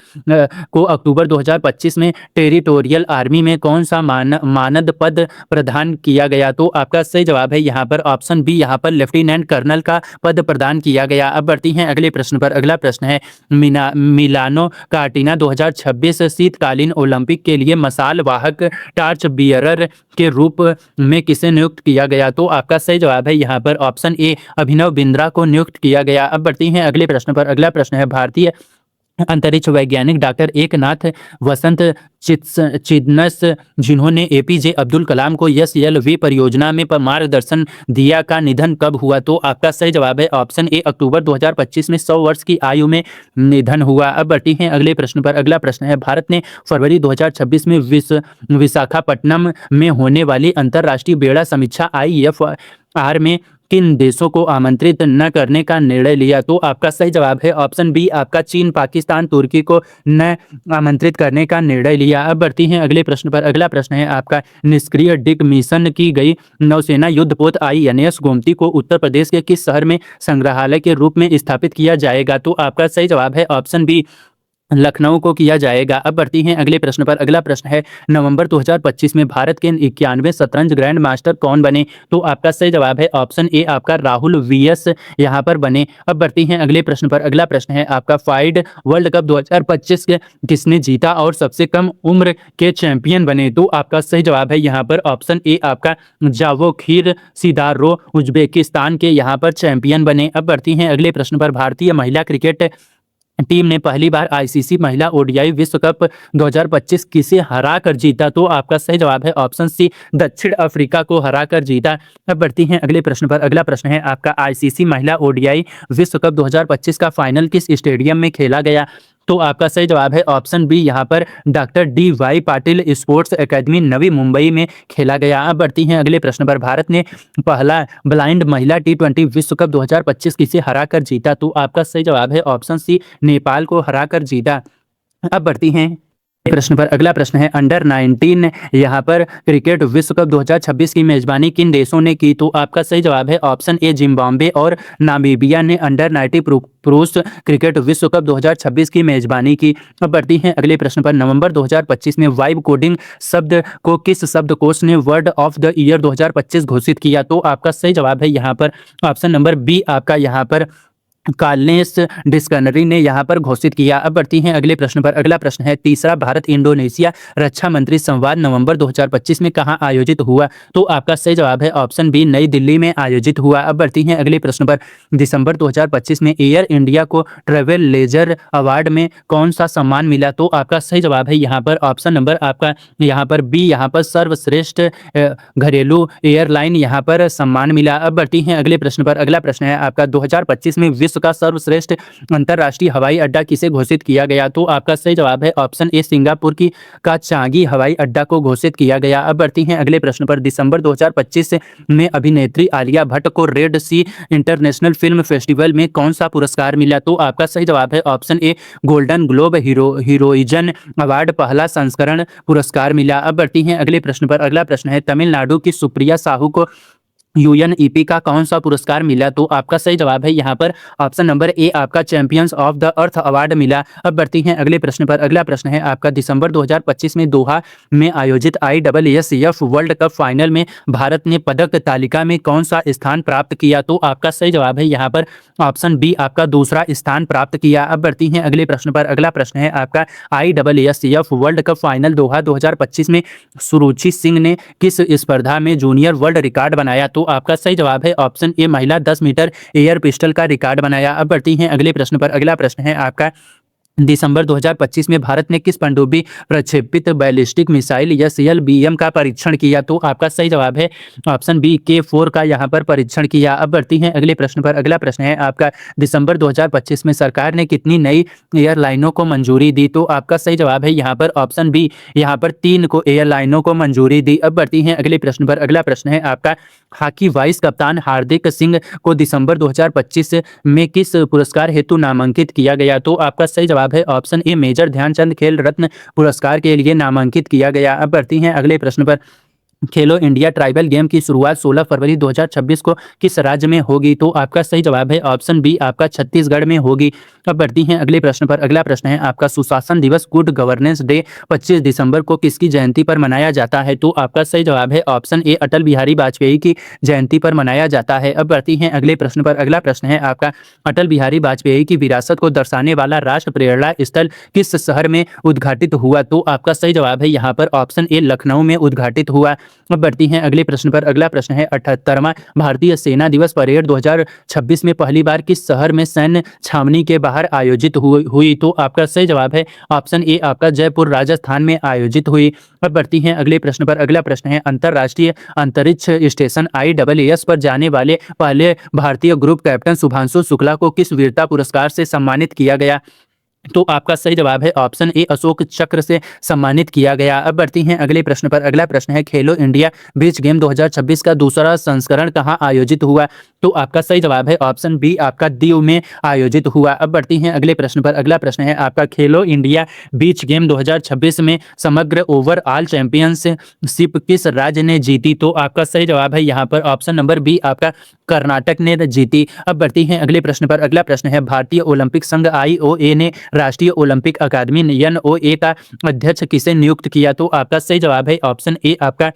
को अक्टूबर 2025 में टेरिटोरियल आर्मी में कौन सा मानद पद प्रदान किया गया? तो आपका सही जवाब है यहाँ पर ऑप्शन बी, यहाँ पर लेफ्टिनेंट कर्नल का पद प्रदान किया गया। अब बढ़ती हैं अगले प्रश्न पर। अगला प्रश्न है, मिलानो कार्टिना 2026 शीतकालीन ओलंपिक के लिए मसाल वाहक टार्च बियरर के रूप में किसे नियुक्त किया गया? तो आपका सही जवाब है यहाँ पर ऑप्शन ए, अभिनव बिंद्रा को नियुक्त किया गया। अब बढ़ती हैं अगले प्रश्न पर। अगला प्रश्न है, भारतीय अंतरिक्ष वैज्ञानिक डॉक्टर एकनाथ वसंत चिदनस, जिन्होंने APJ अब्दुल कलाम को SLV परियोजना में मार्गदर्शन दिया, का निधन कब हुआ? तो आपका सही जवाब है ऑप्शन ए, अक्टूबर 2025 में 100 वर्ष की आयु में निधन हुआ। अब बढ़ती हैं अगले प्रश्न पर। अगला प्रश्न है, भारत ने फरवरी 2026 में विशाखापट्टनम में होने वाली अंतर्राष्ट्रीय बेड़ा समीक्षा IFR में किन देशों को आमंत्रित न करने का निर्णय लिया? तो आपका सही जवाब है ऑप्शन बी, आपका चीन, पाकिस्तान, तुर्की को न आमंत्रित करने का निर्णय लिया। अब बढ़ती हैं अगले प्रश्न पर। अगला प्रश्न है आपका, निष्क्रिय डिकमिशन की गई नौसेना युद्धपोत INS गोमती को उत्तर प्रदेश के किस शहर में संग्रहालय के रूप में स्थापित किया जाएगा? तो आपका सही जवाब है ऑप्शन बी, लखनऊ को किया जाएगा। अब बढ़ती हैं अगले प्रश्न पर। अगला प्रश्न है, नवंबर 2025 में भारत के 91वें शतरंज ग्रैंड मास्टर कौन बने? तो आपका सही जवाब है ऑप्शन ए, आपका राहुल VS यहाँ पर बने। अब बढ़ती हैं अगले प्रश्न पर। अगला प्रश्न है आपका, फाइड वर्ल्ड कप 2025 के किसने जीता और सबसे कम उम्र के चैंपियन बने? तो आपका सही जवाब है यहाँ पर ऑप्शन ए, आपका जावोखिर सिदारो उज्बेकिस्तान के यहाँ पर चैंपियन बने। अब बढ़ती हैं अगले प्रश्न पर। भारतीय महिला क्रिकेट टीम ने पहली बार ICC महिला ODI विश्व कप 2025 किसे हराकर जीता? तो आपका सही जवाब है ऑप्शन सी, दक्षिण अफ्रीका को हराकर जीता। अब बढ़ती हैं अगले प्रश्न पर। अगला प्रश्न है आपका, ICC महिला ODI विश्व कप 2025 का फाइनल किस स्टेडियम में खेला गया? तो आपका सही जवाब है ऑप्शन बी, यहाँ पर doctor DY Patil sports academy Navi Mumbai में खेला गया। अब बढ़ती हैं अगले प्रश्न पर। भारत ने पहला ब्लाइंड महिला T20 विश्व कप 2025 किसे हराकर जीता? तो आपका सही जवाब है ऑप्शन सी, नेपाल को हराकर जीता। अब बढ़ती हैं प्रश्न पर। अगला प्रश्न है, अंडर 19 यहाँ पर क्रिकेट विश्व कप 2026 की मेजबानी किन देशों ने की? तो आपका सही जवाब है ऑप्शन ए, जिम्बाब्वे और नामीबिया ने अंडर 90 पुरुष क्रिकेट विश्व कप 2026 की मेजबानी की। अब बढ़ती हैं अगले प्रश्न पर। नवंबर 2025 में वाइब कोडिंग शब्द को किस शब्दकोश ने वर्ड ऑफ द ईयर 2025 घोषित किया? तो आपका सही जवाब है यहाँ पर ऑप्शन नंबर बी, आपका यहाँ पर कार्लेस डिस्कनरी ने यहाँ पर घोषित किया। अब बढ़ती हैं अगले प्रश्न पर। अगला प्रश्न है तीसरा भारत इंडोनेशिया रक्षा मंत्री संवाद नवंबर 2025 में कहाँ आयोजित हुआ? तो आपका सही जवाब है ऑप्शन बी, नई दिल्ली में आयोजित हुआ। अब बढ़ती हैं अगले प्रश्न पर। दिसंबर 2025 में एयर इंडिया को ट्रेवल लेजर अवार्ड में कौन सा सम्मान मिला? तो आपका सही जवाब है यहाँ पर ऑप्शन नंबर आपका यहाँ पर बी, यहाँ पर सर्वश्रेष्ठ घरेलू एयरलाइन यहाँ पर सम्मान मिला। अब बढ़ती हैं अगले प्रश्न पर। अगला प्रश्न है आपका 2025 में विश्व का सर्वश्रेष्ठ अंतरराष्ट्रीय हवाई अड्डा किसे घोषित किया गया? तो आपका सही जवाब है ऑप्शन ए, सिंगापुर की का चांगी हवाई अड्डा को घोषित किया गया। अब बढ़ती हैं अगले प्रश्न पर। दिसंबर 2025 में अभिनेत्री आलिया भट्ट को रेड सी इंटरनेशनल फिल्म फेस्टिवल में कौन सा पुरस्कार मिला? तो आपका सही जवाब है ऑप्शन ए, गोल्डन ग्लोब हीरोइजन अवार्ड पहला संस्करण पुरस्कार मिला। अब बढ़ती हैं अगले प्रश्न पर। अगला प्रश्न है तमिलनाडु की सुप्रिया साहू को यूएनईपी का कौन सा पुरस्कार मिला? तो आपका सही जवाब है यहाँ पर ऑप्शन नंबर ए, आपका champions of the earth award मिला। अब बढ़ती हैं अगले प्रश्न पर। अगला प्रश्न है आपका दिसंबर 2025 में दोहा में आयोजित ISSF वर्ल्ड कप फाइनल में भारत ने पदक तालिका में कौन सा स्थान प्राप्त किया? तो आपका सही जवाब है यहाँ पर ऑप्शन बी, आपका दूसरा स्थान प्राप्त किया। अब बढ़ती हैं अगले प्रश्न पर। अगला प्रश्न है आपका ISSF वर्ल्ड कप फाइनल दोहा 2025 में सुरुचि सिंह ने किस स्पर्धा में जूनियर वर्ल्ड रिकॉर्ड बनाया? तो आपका सही जवाब है ऑप्शन ए, महिला 10 मीटर एयर पिस्टल का रिकॉर्ड बनाया। अब बढ़ती हैं अगले प्रश्न पर। अगला प्रश्न है आपका दिसंबर 2025 में भारत ने किस पनडुब्बी प्रक्षेपित बैलिस्टिक मिसाइल या SLBM का परीक्षण किया? तो आपका सही जवाब है ऑप्शन बी, K4 का यहाँ पर परीक्षण किया। अब बढ़ती हैं अगले प्रश्न पर। अगला प्रश्न है आपका दिसंबर 2025 में सरकार ने कितनी नई एयरलाइनों को मंजूरी दी? तो आपका सही जवाब है यहाँ पर ऑप्शन बी, यहाँ पर 3 को एयरलाइनों को मंजूरी दी। अब बढ़ती हैं अगले प्रश्न पर। अगला प्रश्न है आपका हॉकी वाइस कप्तान हार्दिक सिंह को दिसंबर 2025 में किस पुरस्कार हेतु नामांकित किया गया? तो आपका सही जवाब है ऑप्शन ए, मेजर ध्यानचंद खेल रत्न पुरस्कार के लिए नामांकित किया गया। अब बढ़ती हैं अगले प्रश्न पर। खेलो इंडिया ट्राइबल गेम की शुरुआत 16 फरवरी 2026 को किस राज्य में होगी? तो आपका सही जवाब है ऑप्शन बी, आपका छत्तीसगढ़ में होगी। अब बढ़ती हैं अगले प्रश्न पर। अगला प्रश्न है आपका सुशासन दिवस गुड गवर्नेंस डे 25 दिसंबर को किसकी जयंती पर मनाया जाता है? तो आपका सही जवाब है ऑप्शन ए, अटल बिहारी वाजपेयी की जयंती पर मनाया जाता है। अब बढ़ती हैं अगले प्रश्न पर। अगला प्रश्न है आपका अटल बिहारी वाजपेयी की विरासत को दर्शाने वाला राष्ट्र प्रेरणा स्थल किस शहर में उद्घाटित हुआ? तो आपका सही जवाब है यहाँ पर ऑप्शन ए, लखनऊ में उद्घाटित हुआ। अब बढ़ती हैं अगले प्रश्न पर। अगला प्रश्न है 78वां भारतीय सेना दिवस परेड 2026 में पहली बार किस शहर में सैन्य छावनी के बाहर आयोजित हुई? तो आपका सही जवाब है ऑप्शन ए, आपका जयपुर राजस्थान में आयोजित हुई। अब बढ़ती हैं अगले प्रश्न पर। अगला प्रश्न है अंतर्राष्ट्रीय अंतरिक्ष स्टेशन ISS पर जाने वाले पहले भारतीय ग्रुप कैप्टन शुभांशु शुक्ला को किस वीरता पुरस्कार से सम्मानित किया गया? तो आपका सही जवाब है ऑप्शन ए, अशोक चक्र से सम्मानित किया गया। अब बढ़ती हैं अगले प्रश्न पर। अगला प्रश्न है खेलो इंडिया बीच गेम 2026 का दूसरा संस्करण कहां आयोजित हुआ? तो आपका सही जवाब है ऑप्शन बी, आपका दीव में आयोजित हुआ। अब बढ़ती हैं अगले प्रश्न पर। अगला प्रश्न है आपका खेलो इंडिया बीच गेम 2026 में समग्र ओवरऑल चैंपियनशिप किस राज्य ने जीती? तो आपका सही जवाब है यहाँ पर ऑप्शन नंबर बी, आपका कर्नाटक ने जीती। अब बढ़ती हैं अगले प्रश्न पर। अगला प्रश्न है भारतीय ओलंपिक संघ IOA ने राष्ट्रीय ओलंपिक अकादमी NOA का अध्यक्ष किसे नियुक्त किया? तो आपका सही जवाब है ऑप्शन ए, आपका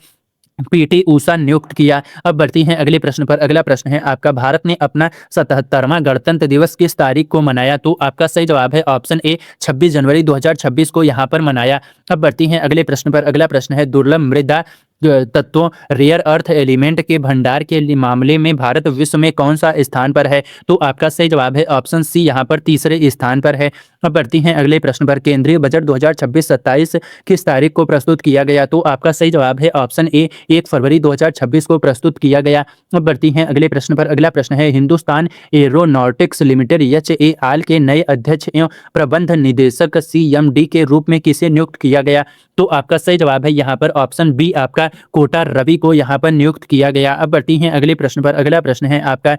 PT ऊषा नियुक्त किया। अब बढ़ती हैं अगले प्रश्न पर। अगला प्रश्न है आपका भारत ने अपना 77वां गणतंत्र दिवस किस तारीख को मनाया? तो आपका सही जवाब है ऑप्शन ए, 26 जनवरी 2026 को यहाँ पर मनाया। अब बढ़ती हैं अगले प्रश्न पर। अगला प्रश्न है दुर्लभ मृदा तत्वों रेयर अर्थ एलिमेंट के भंडार के मामले में भारत विश्व में कौन सा स्थान पर है? तो आपका सही जवाब है ऑप्शन सी, यहाँ पर तीसरे स्थान पर है। अब बढ़ती हैं अगले प्रश्न पर। केंद्रीय बजट 2026-27 किस तारीख को प्रस्तुत किया गया? तो आपका सही जवाब है ऑप्शन ए, 1 फरवरी 2026 को प्रस्तुत किया गया। अब बढ़ती हैं अगले प्रश्न पर। अगला प्रश्न है हिंदुस्तान एरोनॉटिक्स लिमिटेड HAL के नए अध्यक्ष एवं प्रबंध निदेशक CMD के रूप में किसे नियुक्त किया गया? तो आपका सही जवाब है यहाँ पर ऑप्शन बी, आपका कोटा रवि को यहाँ पर नियुक्त किया गया। अब बढ़ती हैं अगले प्रश्न पर। अगला प्रश्न है आपका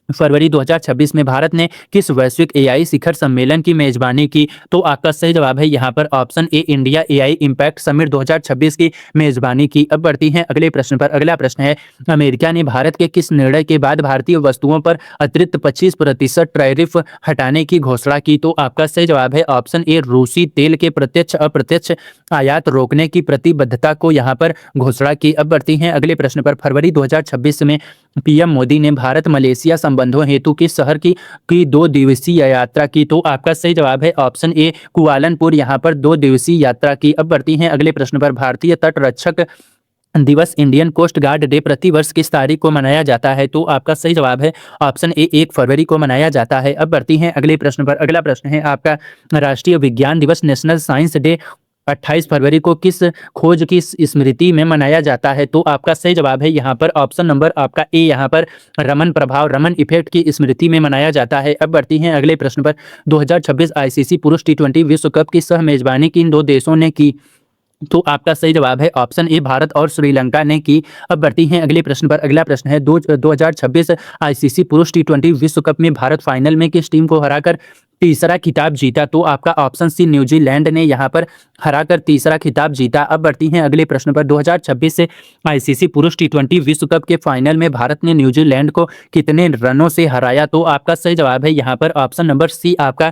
फरवरी 2026 में भारत ने किस वैश्विक AI शिखर सम्मेलन की मेजबानी की? तो आपका सही जवाब है यहाँ पर ऑप्शन ए, इंडिया AI इम्पैक्ट समिट 2026 की मेजबानी की। अब बढ़ती हैं अगले प्रश्न पर। अगला प्रश्न है अमेरिका ने भारत के किस निर्णय के बाद भारतीय वस्तुओं पर अतिरिक्त 25% टैरिफ हटाने की घोषणा की? तो आपका सही जवाब है ऑप्शन ए, रूसी तेल के प्रत्यक्ष अप्रत्यक्ष आयात रोकने की प्रतिबद्धता को यहाँ पर घोषणा की। अब बढ़ती हैं अगले प्रश्न पर। फरवरी 2026 में PM मोदी ने भारत मलेशिया संबंधों हेतु किस शहर की 2 दिवसीय यात्रा की? तो आपका सही जवाब है ऑप्शन ए कुआलालंपुर यहाँ पर 2 दिवसीय यात्रा की। अब बढ़ती हैं अगले प्रश्न पर। भारतीय तटरक्षक दिवस इंडियन कोस्ट गार्ड डे प्रतिवर्ष किस तारीख को मनाया जाता है? तो आपका सही जवाब है ऑप्शन ए 1 फरवरी को मनाया जाता है। अब बढ़ती हैं अगले प्रश्न पर। अगला प्रश्न है आपका राष्ट्रीय विज्ञान दिवस नेशनल साइंस डे 28 फरवरी को किस खोज की स्मृति में मनाया जाता है? तो आपका सही जवाब है यहाँ पर ऑप्शन नंबर आपका ए यहाँ पर रमन प्रभाव रमन इफेक्ट की स्मृति में मनाया जाता है। अब बढ़ती हैं अगले प्रश्न पर। 2026 आईसीसी पुरुष टी20 विश्व कप की सह मेजबानी किन 2 देशों ने की? तो आपका सही जवाब है ऑप्शन ए भारत और श्रीलंका ने की। अब बढ़ती हैं अगले प्रश्न पर। अगला प्रश्न है 2026 आईसीसी पुरुष टी20 विश्व कप में भारत फाइनल में किस टीम को हराकर तीसरा खिताब जीता? तो आपका ऑप्शन सी न्यूजीलैंड ने यहाँ पर हराकर तीसरा खिताब जीता। अब बढ़ती हैं अगले प्रश्न पर। 2026 से आईसीसी पुरुष टी20 विश्व कप के फाइनल में भारत ने न्यूजीलैंड को कितने रनों से हराया? तो आपका सही जवाब है यहाँ पर ऑप्शन नंबर सी आपका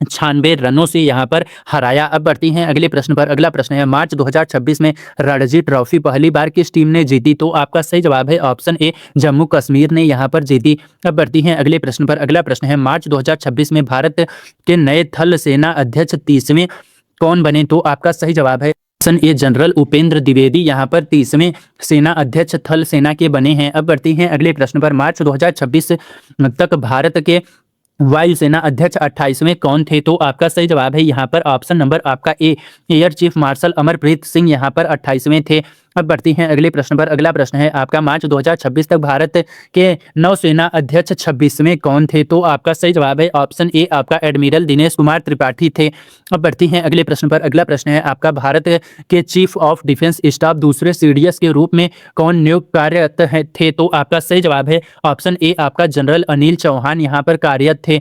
96 रनों से यहाँ पर हराया। अब बढ़ती हैं अगले प्रश्न पर। अगला प्रश्न है मार्च 2026 में रणजी ट्रॉफी पहली बार किस टीम ने जीती? तो आपका सही जवाब है ऑप्शन ए जम्मू कश्मीर ने यहाँ पर जीती। अब बढ़ती हैं अगले प्रश्न पर। अगला प्रश्न है मार्च 2026 में भारत के नए थल सेना अध्यक्ष 30वें कौन बने? तो आपका सही जवाब है option a general Upendra Dwivedi यहाँ पर 30वें सेना अध्यक्ष थल सेना के बने हैं। अब बढ़ती हैं अगले प्रश्न पर। मार्च 2026 तक भारत के वायुसेना अध्यक्ष 28वें कौन थे? तो आपका सही जवाब है यहाँ पर ऑप्शन नंबर आपका A air chief marshal Amarpreet Singh यहाँ पर 28वें थे। अब बढ़ती हैं अगले प्रश्न पर। अगला प्रश्न है आपका मार्च 2026 तक भारत के नौसेना अध्यक्ष 26वें कौन थे? तो आपका सही जवाब है ऑप्शन ए आपका एडमिरल दिनेश कुमार त्रिपाठी थे। अब बढ़ती हैं अगले प्रश्न पर। अगला प्रश्न है आपका भारत के चीफ ऑफ डिफेंस स्टाफ दूसरे सीडीएस के रूप में कौन नियुक्त कार्यरत थे? तो आपका सही जवाब है ऑप्शन ए आपका जनरल अनिल चौहान यहाँ पर कार्यरत थे।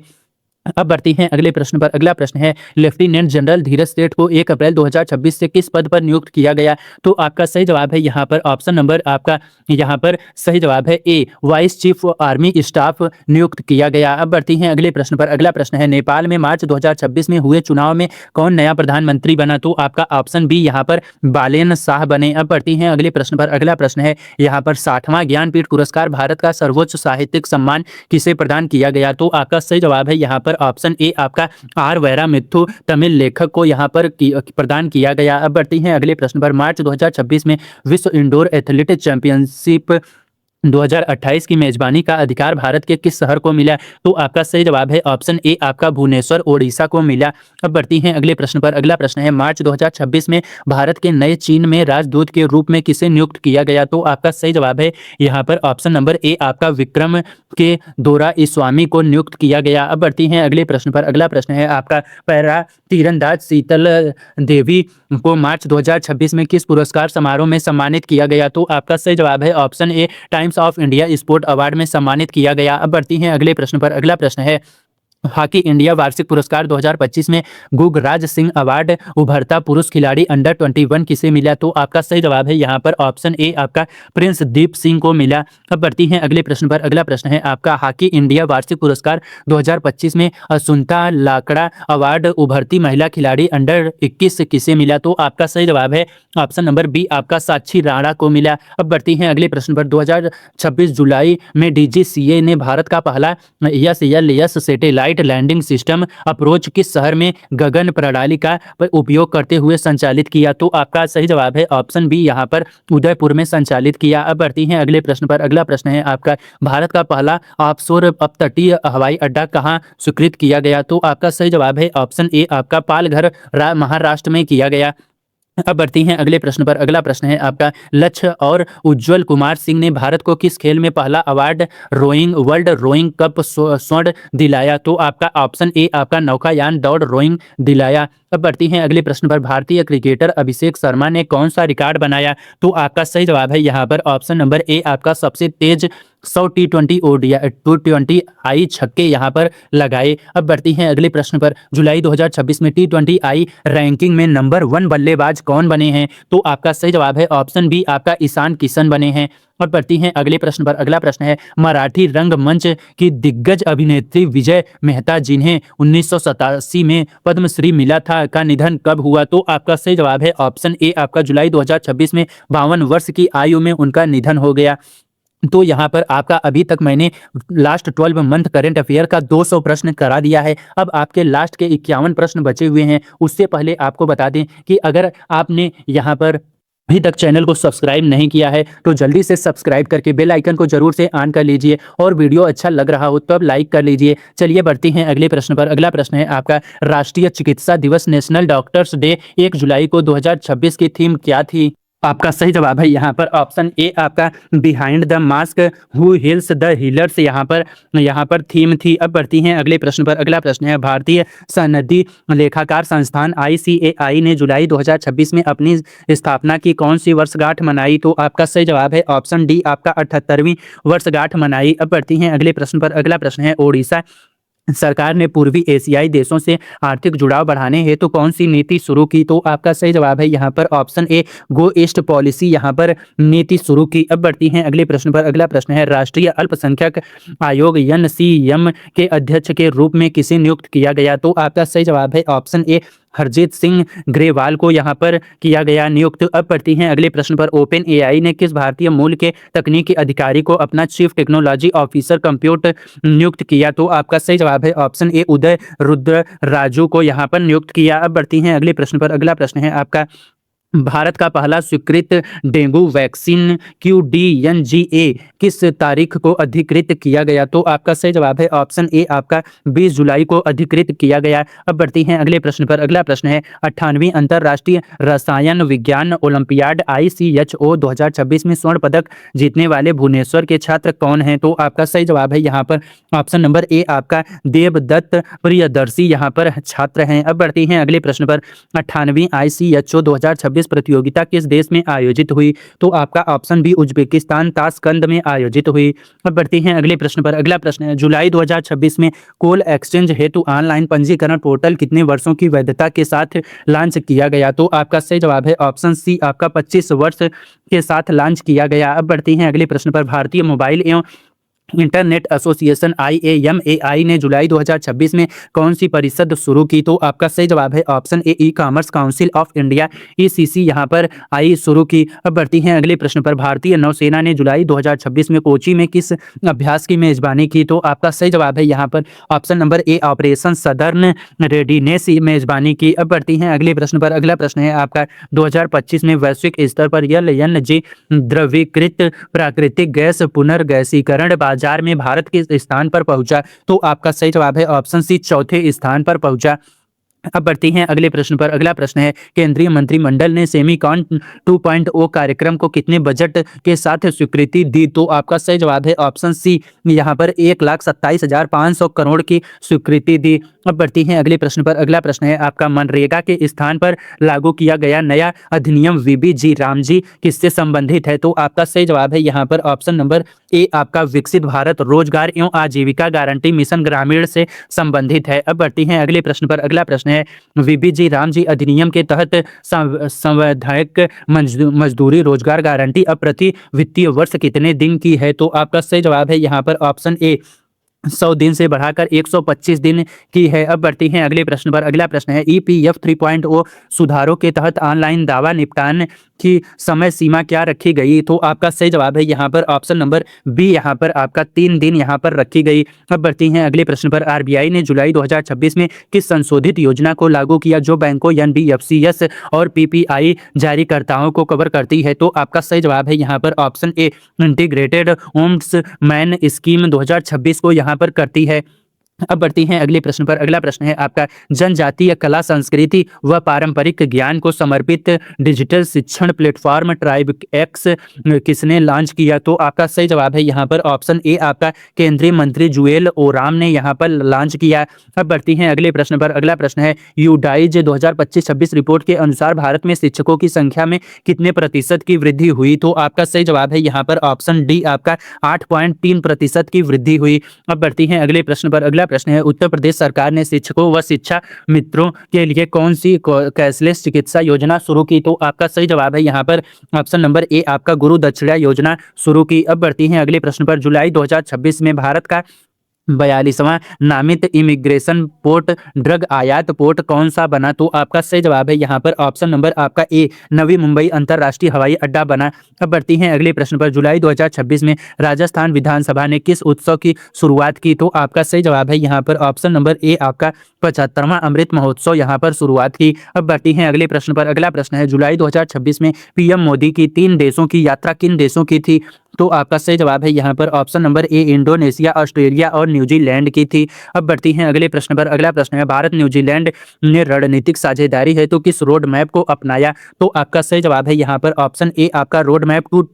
अब बढ़ती हैं अगले प्रश्न पर। अगला प्रश्न है लेफ्टिनेंट जनरल धीरज सेठ को 1 अप्रैल 2026 से किस पद पर नियुक्त किया गया? तो आपका सही जवाब है यहाँ पर ऑप्शन नंबर आपका यहाँ पर सही जवाब है ए वाइस चीफ आर्मी स्टाफ नियुक्त किया गया। अब बढ़ती हैं अगले प्रश्न पर। अगला प्रश्न है नेपाल में मार्च 2026 में हुए चुनाव में कौन नया प्रधानमंत्री बना? तो आपका ऑप्शन बी यहाँ पर बालेन शाह बने। अब बढ़ती हैं अगले प्रश्न पर। अगला प्रश्न है यहाँ पर 60वां ज्ञानपीठ पुरस्कार भारत का सर्वोच्च साहित्यिक सम्मान किसे प्रदान किया गया? तो आपका सही जवाब है यहाँ पर ऑप्शन ए आपका आर वैरा मिथु तमिल लेखक को यहाँ पर प्रदान किया गया। अब बढ़ती हैं अगले प्रश्न पर। मार्च 2026 में विश्व इंडोर एथलेटिक्स चैंपियनशिप 2028 की मेजबानी का अधिकार भारत के किस शहर को मिला? तो आपका सही जवाब है ऑप्शन ए आपका भुवनेश्वर ओडिशा को मिला। अब बढ़ती हैं अगले प्रश्न पर। अगला प्रश्न है मार्च 2026 में भारत के नए चीन में राजदूत के रूप में किसे नियुक्त किया गया? तो आपका सही जवाब है यहाँ पर ऑप्शन नंबर ए आपका विक्रम के दोरा स्वामी को नियुक्त किया गया। अब बढ़ती हैं अगले प्रश्न पर। अगला प्रश्न है आपका पैरा तीरंदाज शीतल देवी को मार्च 2026 में किस पुरस्कार समारोह में सम्मानित किया गया? तो आपका सही जवाब है option A times of India sport award में सम्मानित किया गया। अब बढ़ती हैं अगले प्रश्न पर। अगला प्रश्न है हॉकी इंडिया वार्षिक पुरस्कार 2025 में गुगराज सिंह अवार्ड उभरता पुरुष खिलाड़ी अंडर 21 किसे मिला? तो आपका सही जवाब है यहाँ पर ऑप्शन ए आपका प्रिंस दीप सिंह को मिला। अब बढ़ती हैं अगले प्रश्न पर। अगला प्रश्न है आपका हॉकी इंडिया वार्षिक पुरस्कार 2025 में असुंता लाकड़ा अवार्ड उभरती महिला खिलाड़ी अंडर 21 किसे मिला? तो आपका सही जवाब है ऑप्शन नंबर बी आपका साक्षी राणा को मिला। अब बढ़ती हैं अगले प्रश्न पर। 2026 जुलाई में डीजीसीए ने भारत का पहला यस सैटेलाइट लैंडिंग सिस्टम अप्रोच किस शहर में गगन प्रणाली का उपयोग करते हुए संचालित किया? तो आपका सही जवाब है ऑप्शन बी यहाँ पर उदयपुर में संचालित किया। अब बढ़ती हैं अगले प्रश्न पर। अगला प्रश्न है आपका भारत का पहला ऑफशोर अपतटीय हवाई अड्डा कहाँ स्वीकृत किया गया? तो आपका सही जवाब है ऑप्शन ए आपका पालघर महाराष्ट्र में किया गया। अब बढ़ती हैं अगले प्रश्न पर। अगला प्रश्न है आपका लक्ष्य और उज्जवल कुमार सिंह ने भारत को किस खेल में पहला award rowing world rowing cup स्वर्ण दिलाया? तो आपका ऑप्शन ए आपका नौकायान दौड़ रोइंग दिलाया। अब बढ़ती हैं अगले प्रश्न पर। भारतीय क्रिकेटर अभिषेक शर्मा ने कौन सा रिकॉर्ड बनाया? तो आपका सही जवाब है यहाँ पर ऑप्शन नंबर ए आपका सबसे तेज 100 टी20 ओडीआई 220 छक्के यहाँ पर लगाए। अब बढ़ती हैं अगले प्रश्न पर। जुलाई 2026 में टी20 रैंकिंग में नंबर 1 बल्लेबाज कौन बने हैं? तो आपका सही जवाब है ऑप्शन बी आपका ईशान किशन बने हैं। और बढ़ती हैं अगले प्रश्न पर। अगला प्रश्न है मराठी रंगमंच की दिग्गज अभिनेत्री विजय मेहता जिन्हें 1987 में पद्मश्री मिला था का निधन कब हुआ? तो आपका सही जवाब है ऑप्शन ए आपका जुलाई 2026 में 52 वर्ष की आयु में उनका निधन हो गया। तो यहाँ पर आपका अभी तक मैंने लास्ट 12 मंथ करंट अफेयर का 200 प्रश्न करा दिया है। अब आपके लास्ट के 51 प्रश्न बचे हुए हैं। उससे पहले आपको बता दें कि अगर आपने यहाँ पर अभी तक चैनल को सब्सक्राइब नहीं किया है तो जल्दी से सब्सक्राइब करके बेल आइकन को जरूर से ऑन कर लीजिए, और वीडियो अच्छा लग रहा हो तो अब लाइक कर लीजिए। चलिए बढ़ते हैं अगले प्रश्न पर। अगला प्रश्न है आपका, राष्ट्रीय चिकित्सा दिवस नेशनल डॉक्टर्स डे 1 जुलाई को 2026 की थीम क्या थी? आपका सही जवाब है यहाँ पर ऑप्शन ए आपका behind the mask who heels the healers यहाँ पर थीम थी। अब बढ़ती हैं अगले प्रश्न पर। अगला प्रश्न है, भारतीय सनदी लेखाकार संस्थान ICAI ने जुलाई 2026 में अपनी स्थापना की कौन सी वर्षगांठ मनाई? तो आपका सही जवाब है ऑप्शन डी आपका 78वीं वर्षगांठ मनाई। अब बढ़ती हैं अगले प्रश्न पर। अगला प्रश्न है, ओडिशा सरकार ने पूर्वी एशियाई देशों से आर्थिक जुड़ाव बढ़ाने हेतु कौन सी नीति शुरू की? तो आपका सही जवाब है यहाँ पर ऑप्शन ए गो ईस्ट पॉलिसी यहाँ पर नीति शुरू की। अब बढ़ती हैं अगले प्रश्न पर। अगला प्रश्न है, राष्ट्रीय अल्पसंख्यक आयोग NCM के अध्यक्ष के रूप में किसे नियुक्त किया गया? तो आपका सही जवाब है ऑप्शन ए हरजीत सिंह ग्रेवाल को यहाँ पर किया गया नियुक्त। अब बढ़ती हैं अगले प्रश्न पर। ओपन AI ने किस भारतीय मूल के तकनीकी अधिकारी को अपना चीफ टेक्नोलॉजी ऑफिसर कंप्यूट नियुक्त किया? तो आपका सही जवाब है ऑप्शन ए उदय रुद्र राजू को यहाँ पर नियुक्त किया। अब बढ़ती हैं अगले प्रश्न पर। अगला प्रश्न है आपका, भारत का पहला स्वीकृत डेंगू वैक्सीन QDNGA किस तारीख को अधिकृत किया गया? तो आपका सही जवाब है ऑप्शन ए आपका 20 जुलाई को अधिकृत किया गया। अब बढ़ती हैं अगले प्रश्न पर। अगला प्रश्न है, 98वीं अंतर्राष्ट्रीय रसायन विज्ञान ओलंपियाड ICHO 2026 में स्वर्ण पदक जीतने वाले भुवनेश्वर के छात्र कौन हैं? तो आपका सही जवाब है यहाँ पर ऑप्शन नंबर ए आपका देवदत्त प्रियदर्शी यहाँ पर छात्र हैं। अब बढ़ती हैं अगले प्रश्न पर। 98वीं ICHO 2026 प्रतियोगिता किस देश में आयोजित हुई? तो आपका ऑप्शन बी उज्बेकिस्तान ताशकंद में आयोजित हुई। अब बढ़ते हैं अगले प्रश्न पर। अगला प्रश्न है, जुलाई 2026 में कोल एक्सचेंज हेतु ऑनलाइन पंजीकरण पोर्टल कितने वर्षों की वैधता के साथ लॉन्च किया गया? तो आपका सही जवाब है ऑप्शन सी आपका 25 वर्ष के साथ लॉन्च किया गया। अब बढ़ते हैं अगले प्रश्न पर। भारतीय मोबाइल एवं इंटरनेट एसोसिएशन IAMAI ने जुलाई 2026 में कौन सी परिषद शुरू की? तो आपका सही जवाब है option A e commerce council of India ECC यहाँ पर आई शुरू की। अब बढ़ती हैं अगले प्रश्न पर। भारतीय नौसेना ने जुलाई 2026 में कोची में किस अभ्यास की मेजबानी की? तो आपका सही जवाब है यहाँ पर option number A operation southern readiness मेजबानी की। अब बढ़ती हैं अगले प्रश्न पर। अगला प्रश्न है आपका, 2025 में वैश्विक स्तर पर LNG द्रवीकृत प्राकृतिक गैस पुनर्गैसीकरण बाजार में भारत किस स्थान पर पहुंचा? तो आपका सही जवाब है ऑप्शन सी चौथे स्थान पर पहुंचा। अब बढ़ती हैं अगले प्रश्न पर। अगला प्रश्न है, केंद्रीय मंत्रिमंडल ने सेमीकॉन 2.0 कार्यक्रम को कितने बजट के साथ स्वीकृति दी? तो आपका सही जवाब है ऑप्शन सी यहाँ पर 1,27,500 करोड़ की स्वीकृति दी। अब बढ़ती हैं अगले प्रश्न पर। अगला प्रश्न है आपका, मनरेगा के स्थान पर लागू किया गया नया अधिनियम VBG रामजी किससे संबंधित है? तो आपका सही जवाब है यहाँ पर ऑप्शन नंबर ए आपका विकसित भारत रोजगार एवं आजीविका गारंटी मिशन ग्रामीण से संबंधित है। अब बढ़ती हैं अगले प्रश्न पर। अगला प्रश्न है, VBG रामजी अधिनियम के तहत संवैधानिक मजदूरी रोजगार गारंटी अब प्रति वित्तीय वर्ष कितने दिन की है? तो आपका सही जवाब है यहाँ पर ऑप्शन ए 100 दिन से बढ़ाकर 125 दिन की है। अब बढ़ती हैं अगले प्रश्न पर। अगला प्रश्न है, EPF 3.0 सुधारों के तहत ऑनलाइन दावा निपटान की समय सीमा क्या रखी गई? तो आपका सही जवाब है यहाँ पर ऑप्शन नंबर बी यहाँ पर आपका 3 दिन यहाँ पर रखी गई। अब बढ़ती हैं अगले प्रश्न पर। RBI ने जुलाई 2026 में किस संशोधित योजना को लागू किया जो बैंकों NBFCs और PPI जारीकर्ताओं को कवर करती है? तो आपका सही जवाब है यहाँ पर ऑप्शन ए इंटीग्रेटेड ओम्बड्समैन स्कीम 2026 को यहाँ पर करती है। अब बढ़ती हैं अगले प्रश्न पर। अगला प्रश्न है आपका, जनजातीय कला संस्कृति व पारंपरिक ज्ञान को समर्पित डिजिटल शिक्षण प्लेटफॉर्म ट्राइब एक्स किसने लॉन्च किया? तो आपका सही जवाब है यहाँ पर ऑप्शन ए आपका केंद्रीय मंत्री जुएल ओराम ने यहाँ पर लॉन्च किया। अब बढ़ती हैं अगले प्रश्न पर। अगला प्रश्न है, यूडाइज 2025-26 रिपोर्ट के अनुसार भारत में शिक्षकों की संख्या में कितने प्रतिशत की वृद्धि हुई? तो आपका सही जवाब है यहाँ पर ऑप्शन डी आपका 8.3% की वृद्धि हुई। अब बढ़ती हैं अगले प्रश्न पर। अगला प्रश्न है, उत्तर प्रदेश सरकार ने शिक्षकों व शिक्षा मित्रों के लिए कौन सी कैशलेस चिकित्सा योजना शुरू की? तो आपका सही जवाब है यहाँ पर ऑप्शन नंबर ए आपका गुरु दक्षिणा योजना शुरू की। अब बढ़ती हैं अगले प्रश्न पर। जुलाई 2026 में भारत का 42वां नामित इमिग्रेशन पोर्ट ड्रग आयात पोर्ट कौन सा बना? तो आपका सही जवाब है यहाँ पर ऑप्शन नंबर आपका ए, नवी मुंबई अंतरराष्ट्रीय हवाई अड्डा बना। अब बढ़ती हैं अगले प्रश्न पर। जुलाई 2026 में राजस्थान विधानसभा ने किस उत्सव की शुरुआत की? तो आपका सही जवाब है यहाँ पर ऑप्शन नंबर ए, आपका 75वां अमृत महोत्सव यहाँ पर शुरुआत की। अब बढ़ती हैं अगले प्रश्न पर। अगला प्रश्न है, जुलाई 2026 में पीएम मोदी की 3 देशों की यात्रा किन देशों की थी? तो आपका सही जवाब है यहाँ पर option number A, Indonesia, Australia और न्यूजीलैंड की थी। अब बढ़ती हैं अगले प्रश्न पर। अगला प्रश्न है, भारत न्यूजीलैंड ने रणनीतिक साझेदारी है तो किस रोड मैप को अपनाया? तो आपका सही जवाब है यहाँ पर ऑप्शन ए, आपका रोड मैप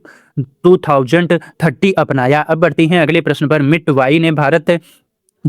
2030 अपनाया। अब बढ़ती हैं अगले प्रश्न पर। मिटवाई ने भारत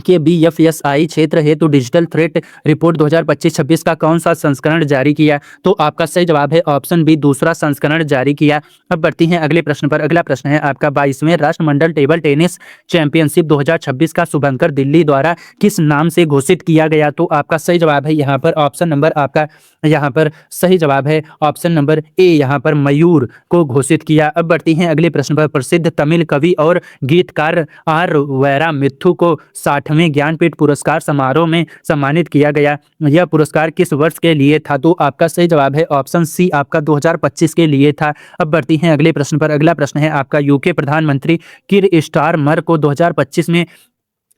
के बीएफएसआई क्षेत्र हेतु डिजिटल थ्रेट रिपोर्ट 2025-26 का कौन सा संस्करण जारी किया? तो आपका सही जवाब है ऑप्शन बी, दूसरा संस्करण जारी किया। अब बढ़ती हैं अगले प्रश्न पर। अगला प्रश्न है आपका 22वें राष्ट्रमंडल टेबल टेनिस चैंपियनशिप 2026 का शुभंकर दिल्ली द्वारा किस नाम से घोषित किया गया? तो आपका सही जवाब है यहाँ पर ऑप्शन नंबर आपका यहाँ पर सही जवाब है ऑप्शन नंबर ए, यहाँ पर मयूर को घोषित किया। अब बढ़ती हैं अगले प्रश्न पर। प्रसिद्ध तमिल कवि और गीतकार आर वैरा मिथु को 60वें ज्ञानपीठ पुरस्कार समारोह में सम्मानित किया गया। यह पुरस्कार किस वर्ष के लिए था? तो आपका सही जवाब है ऑप्शन सी, आपका 2025 के लिए था। अब बढ़ती हैं अगले प्रश्न पर। अगला प्रश्न है आपका, यूके प्रधानमंत्री किर स्टारमर को 2025 में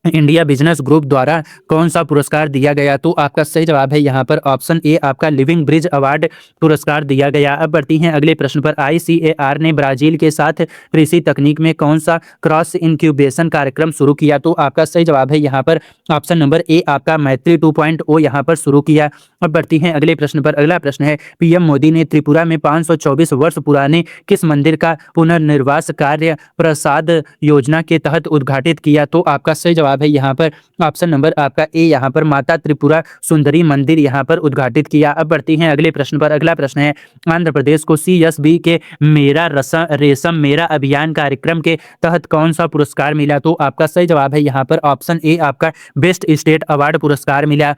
इंडिया बिजनेस ग्रुप द्वारा कौन सा पुरस्कार दिया गया? तो आपका सही जवाब है यहाँ पर ऑप्शन ए, आपका लिविंग ब्रिज अवार्ड पुरस्कार दिया गया। अब बढ़ती हैं अगले प्रश्न पर। आईसीएआर ने ब्राजील के साथ कृषि तकनीक में कौन सा क्रॉस इंक्यूबेशन कार्यक्रम शुरू किया? तो आपका सही जवाब है यहाँ पर ऑप्शन नंबर ए, आपका मैत्री 2.0 यहाँ पर शुरू किया। अब बढ़ती हैं अगले प्रश्न पर। अगला प्रश्न है, पीएम मोदी ने त्रिपुरा में 524 वर्ष पुराने किस मंदिर का पुनर्निर्वास कार्य प्रसाद योजना के तहत उद्घाटित किया? तो आपका सही जवाब है यहाँ पर ऑप्शन नंबर आपका ए, यहाँ पर माता त्रिपुरा सुंदरी मंदिर यहाँ पर उद्घाटित किया। अब बढ़ती हैं अगले प्रश्न पर। अगला प्रश्न है, आंध्र प्रदेश को सीएसबी के मेरा रेशम मेरा अभियान कार्यक्रम के तहत कौन सा पुरस्कार मिला? तो आपका सही जवाब है यहाँ पर ऑप्शन ए, आपका बेस्ट स्टेट अवार्ड पुरस्कार मिला।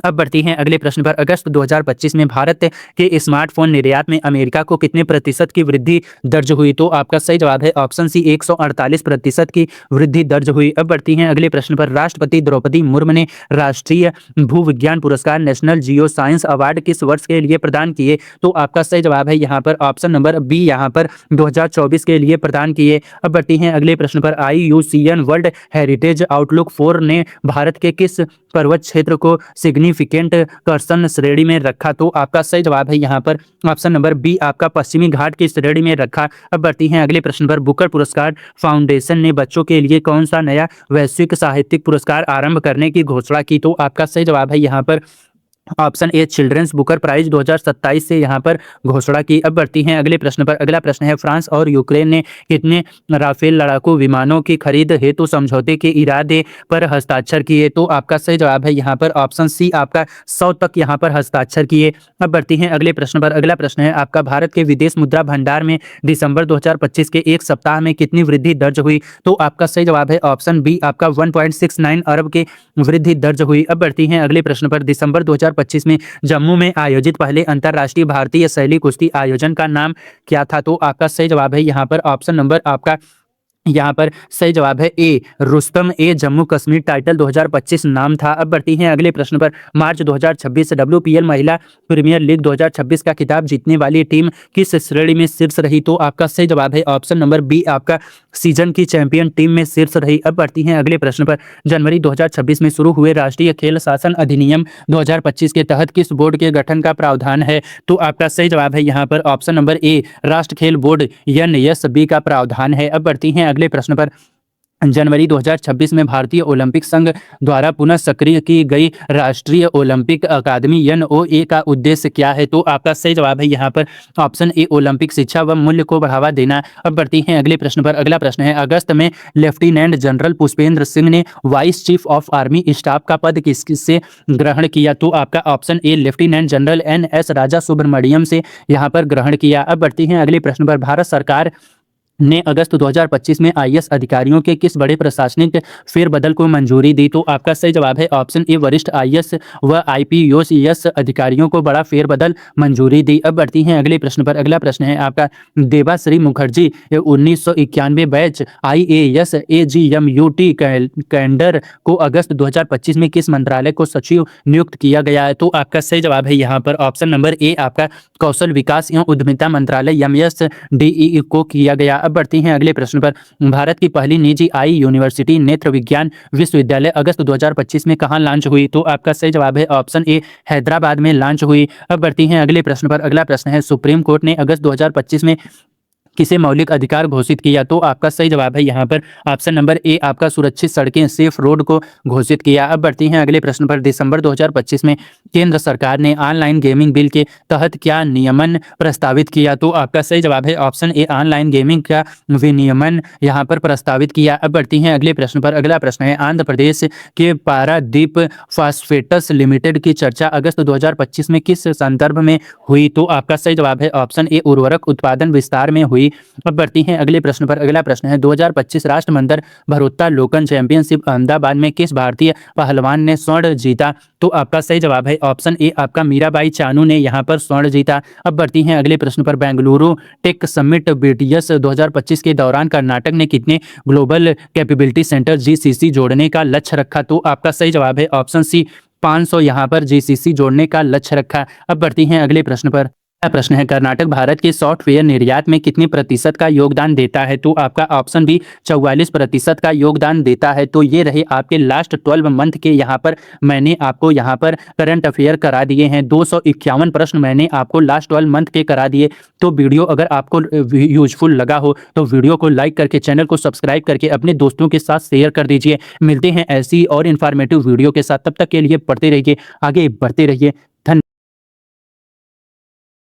अब बढ़ती हैं अगले प्रश्न पर। अगस्त 2025 में भारत के स्मार्टफोन निर्यात में अमेरिका को कितने प्रतिशत की वृद्धि दर्ज हुई? तो आपका सही जवाब है ऑप्शन सी, 148% की वृद्धि दर्ज हुई। अब बढ़ती हैं अगले प्रश्न पर। राष्ट्रपति द्रौपदी मुर्मू ने राष्ट्रीय भूविज्ञान पुरस्कार नेशनल जियो साइंस अवार्ड किस वर्ष के लिए प्रदान किए? तो आपका सही जवाब है यहाँ पर ऑप्शन नंबर बी, यहाँ पर 2024 के लिए प्रदान किए। अब बढ़ती हैं अगले प्रश्न पर। IUCN वर्ल्ड हेरिटेज आउटलुक 4 ने भारत के किस पर्वत क्षेत्र को सिग्निफिकेंट कर्सन श्रेणी में रखा? तो आपका सही जवाब है यहाँ पर ऑप्शन नंबर बी, आपका पश्चिमी घाट की श्रेणी में रखा। अब बढ़ती हैं अगले प्रश्न पर। बुकर पुरस्कार फाउंडेशन ने बच्चों के लिए कौन सा नया वैश्विक साहित्यिक पुरस्कार आरंभ करने की घोषणा की? तो आपका सही जवाब है यहाँ पर option A, children's Booker prize 2027 से यहाँ पर घोषणा की। अब बढ़ती हैं अगले प्रश्न पर। अगला प्रश्न है, फ्रांस और यूक्रेन ने कितने राफेल लड़ाकू विमानों की खरीद हेतु समझौते के इरादे पर हस्ताक्षर किए? तो आपका सही जवाब है यहाँ पर ऑप्शन सी, आपका 100 तक यहाँ पर हस्ताक्षर किए। अब बढ़ती हैं अगले प्रश्न पर। अगला प्रश्न है आपका, भारत के विदेश मुद्रा भंडार में दिसंबर 2025 के एक सप्ताह में कितनी वृद्धि दर्ज हुई? तो आपका सही जवाब है ऑप्शन बी, आपका 1.69 अरब की वृद्धि दर्ज हुई। अब बढ़ती हैं अगले प्रश्न पर। दिसंबर 2025 में जम्मू में आयोजित पहले अंतर्राष्ट्रीय भारतीय शैली कुश्ती आयोजन का नाम क्या था? तो आपका सही जवाब है यहाँ पर ऑप्शन नंबर आपका यहाँ पर सही जवाब है ए, रुस्तम ए जम्मू कश्मीर टाइटल 2025 नाम था। अब बढ़ती हैं अगले प्रश्न पर। मार्च 2026 WPL महिला प्रीमियर लीग 2026 का खिताब जीतने वाली टीम किस श्रेणी में शीर्ष रही? तो आपका सही जवाब है ऑप्शन नंबर बी, आपका सीजन की चैंपियन टीम में शीर्ष रही। अब बढ़ती हैं अगले प्रश्न पर। जनवरी 2026 में शुरू हुए राष्ट्रीय खेल शासन अधिनियम 2025 के तहत किस बोर्ड के गठन का प्रावधान है? तो आपका सही जवाब है यहाँ पर ऑप्शन नंबर ए, राष्ट्र खेल बोर्ड NSB का प्रावधान है। अब बढ़ती हैं अगले प्रश्न पर। जनवरी 2026 में भारतीय ओलंपिक संघ द्वारा पुनः सक्रिय की गई राष्ट्रीय ओलंपिक अकादमी NOA का उद्देश्य क्या है? तो आपका सही जवाब है यहाँ पर ऑप्शन ए, ओलंपिक शिक्षा व मूल्य को बढ़ावा देना। अब बढ़ती हैं अगले प्रश्न पर। अगला प्रश्न है, अगस्त में लेफ्टिनेंट जनरल पुष्पेंद्र सिंह ने vice chief of army staff का पद किससे ग्रहण किया? तो आपका option A, lieutenant general NS राजा सुब्रमण्यम से यहाँ पर ग्रहण किया। अब बढ़ती हैं अगले प्रश्न पर। भारत सरकार ने अगस्त 2025 में आईएएस अधिकारियों के किस बड़े प्रशासनिक फेरबदल को मंजूरी दी? तो आपका सही जवाब है ऑप्शन ए, वरिष्ठ आईएएस व आईपीएस अधिकारियों को बड़ा फेरबदल मंजूरी दी। अब बढ़ती हैं अगले प्रश्न पर। अगला प्रश्न है आपका, Debashree Mukherjee 1991 batch IAS AGMUT cadre को अगस्त 2025 में किस मंत्रालय को सचिव नियुक्त किया गया है? तो आपका सही जवाब है यहाँ पर ऑप्शन नंबर ए, आपका कौशल विकास एवं उद्यमिता मंत्रालय एमएसडीई को किया गया। अब बढ़ती हैं अगले प्रश्न पर। भारत की पहली निजी आई यूनिवर्सिटी नेत्र विज्ञान विश्वविद्यालय अगस्त 2025 में कहां लॉन्च हुई? तो आपका सही जवाब है ऑप्शन ए, हैदराबाद में लॉन्च हुई। अब बढ़ती हैं अगले प्रश्न पर। अगला प्रश्न है, सुप्रीम कोर्ट ने अगस्त 2025 में किसे मौलिक अधिकार घोषित किया? तो आपका सही जवाब है यहाँ पर ऑप्शन नंबर ए, आपका सुरक्षित सड़कें सेफ रोड को घोषित किया। अब बढ़ती हैं अगले प्रश्न पर। दिसंबर 2025 में केंद्र सरकार ने ऑनलाइन गेमिंग बिल के तहत क्या नियमन प्रस्तावित किया? तो आपका सही जवाब है ऑप्शन ए, ऑनलाइन गेमिंग का विनियमन यहाँ पर प्रस्तावित किया। अब बढ़ती हैं अगले प्रश्न पर। अगला प्रश्न है, आंध्र प्रदेश के पारादीप फास्फेटस लिमिटेड की चर्चा अगस्त 2025 में किस संदर्भ में हुई? तो आपका सही जवाब है ऑप्शन ए, उर्वरक उत्पादन विस्तार में हुई। अब बढ़ती हैं अगले प्रश्न पर। अगला प्रश्न है, 2025 राष्ट्रमंडल भारोत्तोलन चैंपियनशिप अहमदाबाद में किस भारतीय पहलवान ने स्वर्ण जीता? तो आपका सही जवाब है ऑप्शन ए, आपका मीराबाई चानू ने यहां पर स्वर्ण जीता। अब बढ़ती हैं अगले प्रश्न पर। बेंगलुरु टेक समिट बीटीएस 2025 के दौरान कर्नाटक ने कितने ग्लोबल कैपेबिलिटी सेंटर जीसीसी जोड़ने का लक्ष्य रखा? तो आपका सही जवाब है ऑप्शन सी, 500 यहाँ पर जीसीसी जोड़ने का लक्ष्य रखा। अब बढ़ती हैं अगले प्रश्न पर। प्रश्न है, कर्नाटक भारत के सॉफ्टवेयर निर्यात में कितने प्रतिशत का योगदान देता है? तो आपका ऑप्शन बी, 44% का योगदान देता है। तो ये रहे आपके लास्ट 12 मंथ के यहाँ पर मैंने आपको यहाँ पर करंट अफेयर करा दिए हैं। 251 प्रश्न मैंने आपको लास्ट 12 मंथ के करा दिए। तो वीडियो अगर आपको यूजफुल लगा हो तो वीडियो को लाइक करके चैनल को सब्सक्राइब करके अपने दोस्तों के साथ शेयर कर दीजिए। मिलते हैं ऐसी और इन्फॉर्मेटिव वीडियो के साथ, तब तक के लिए पढ़ते रहिए, आगे बढ़ते रहिए।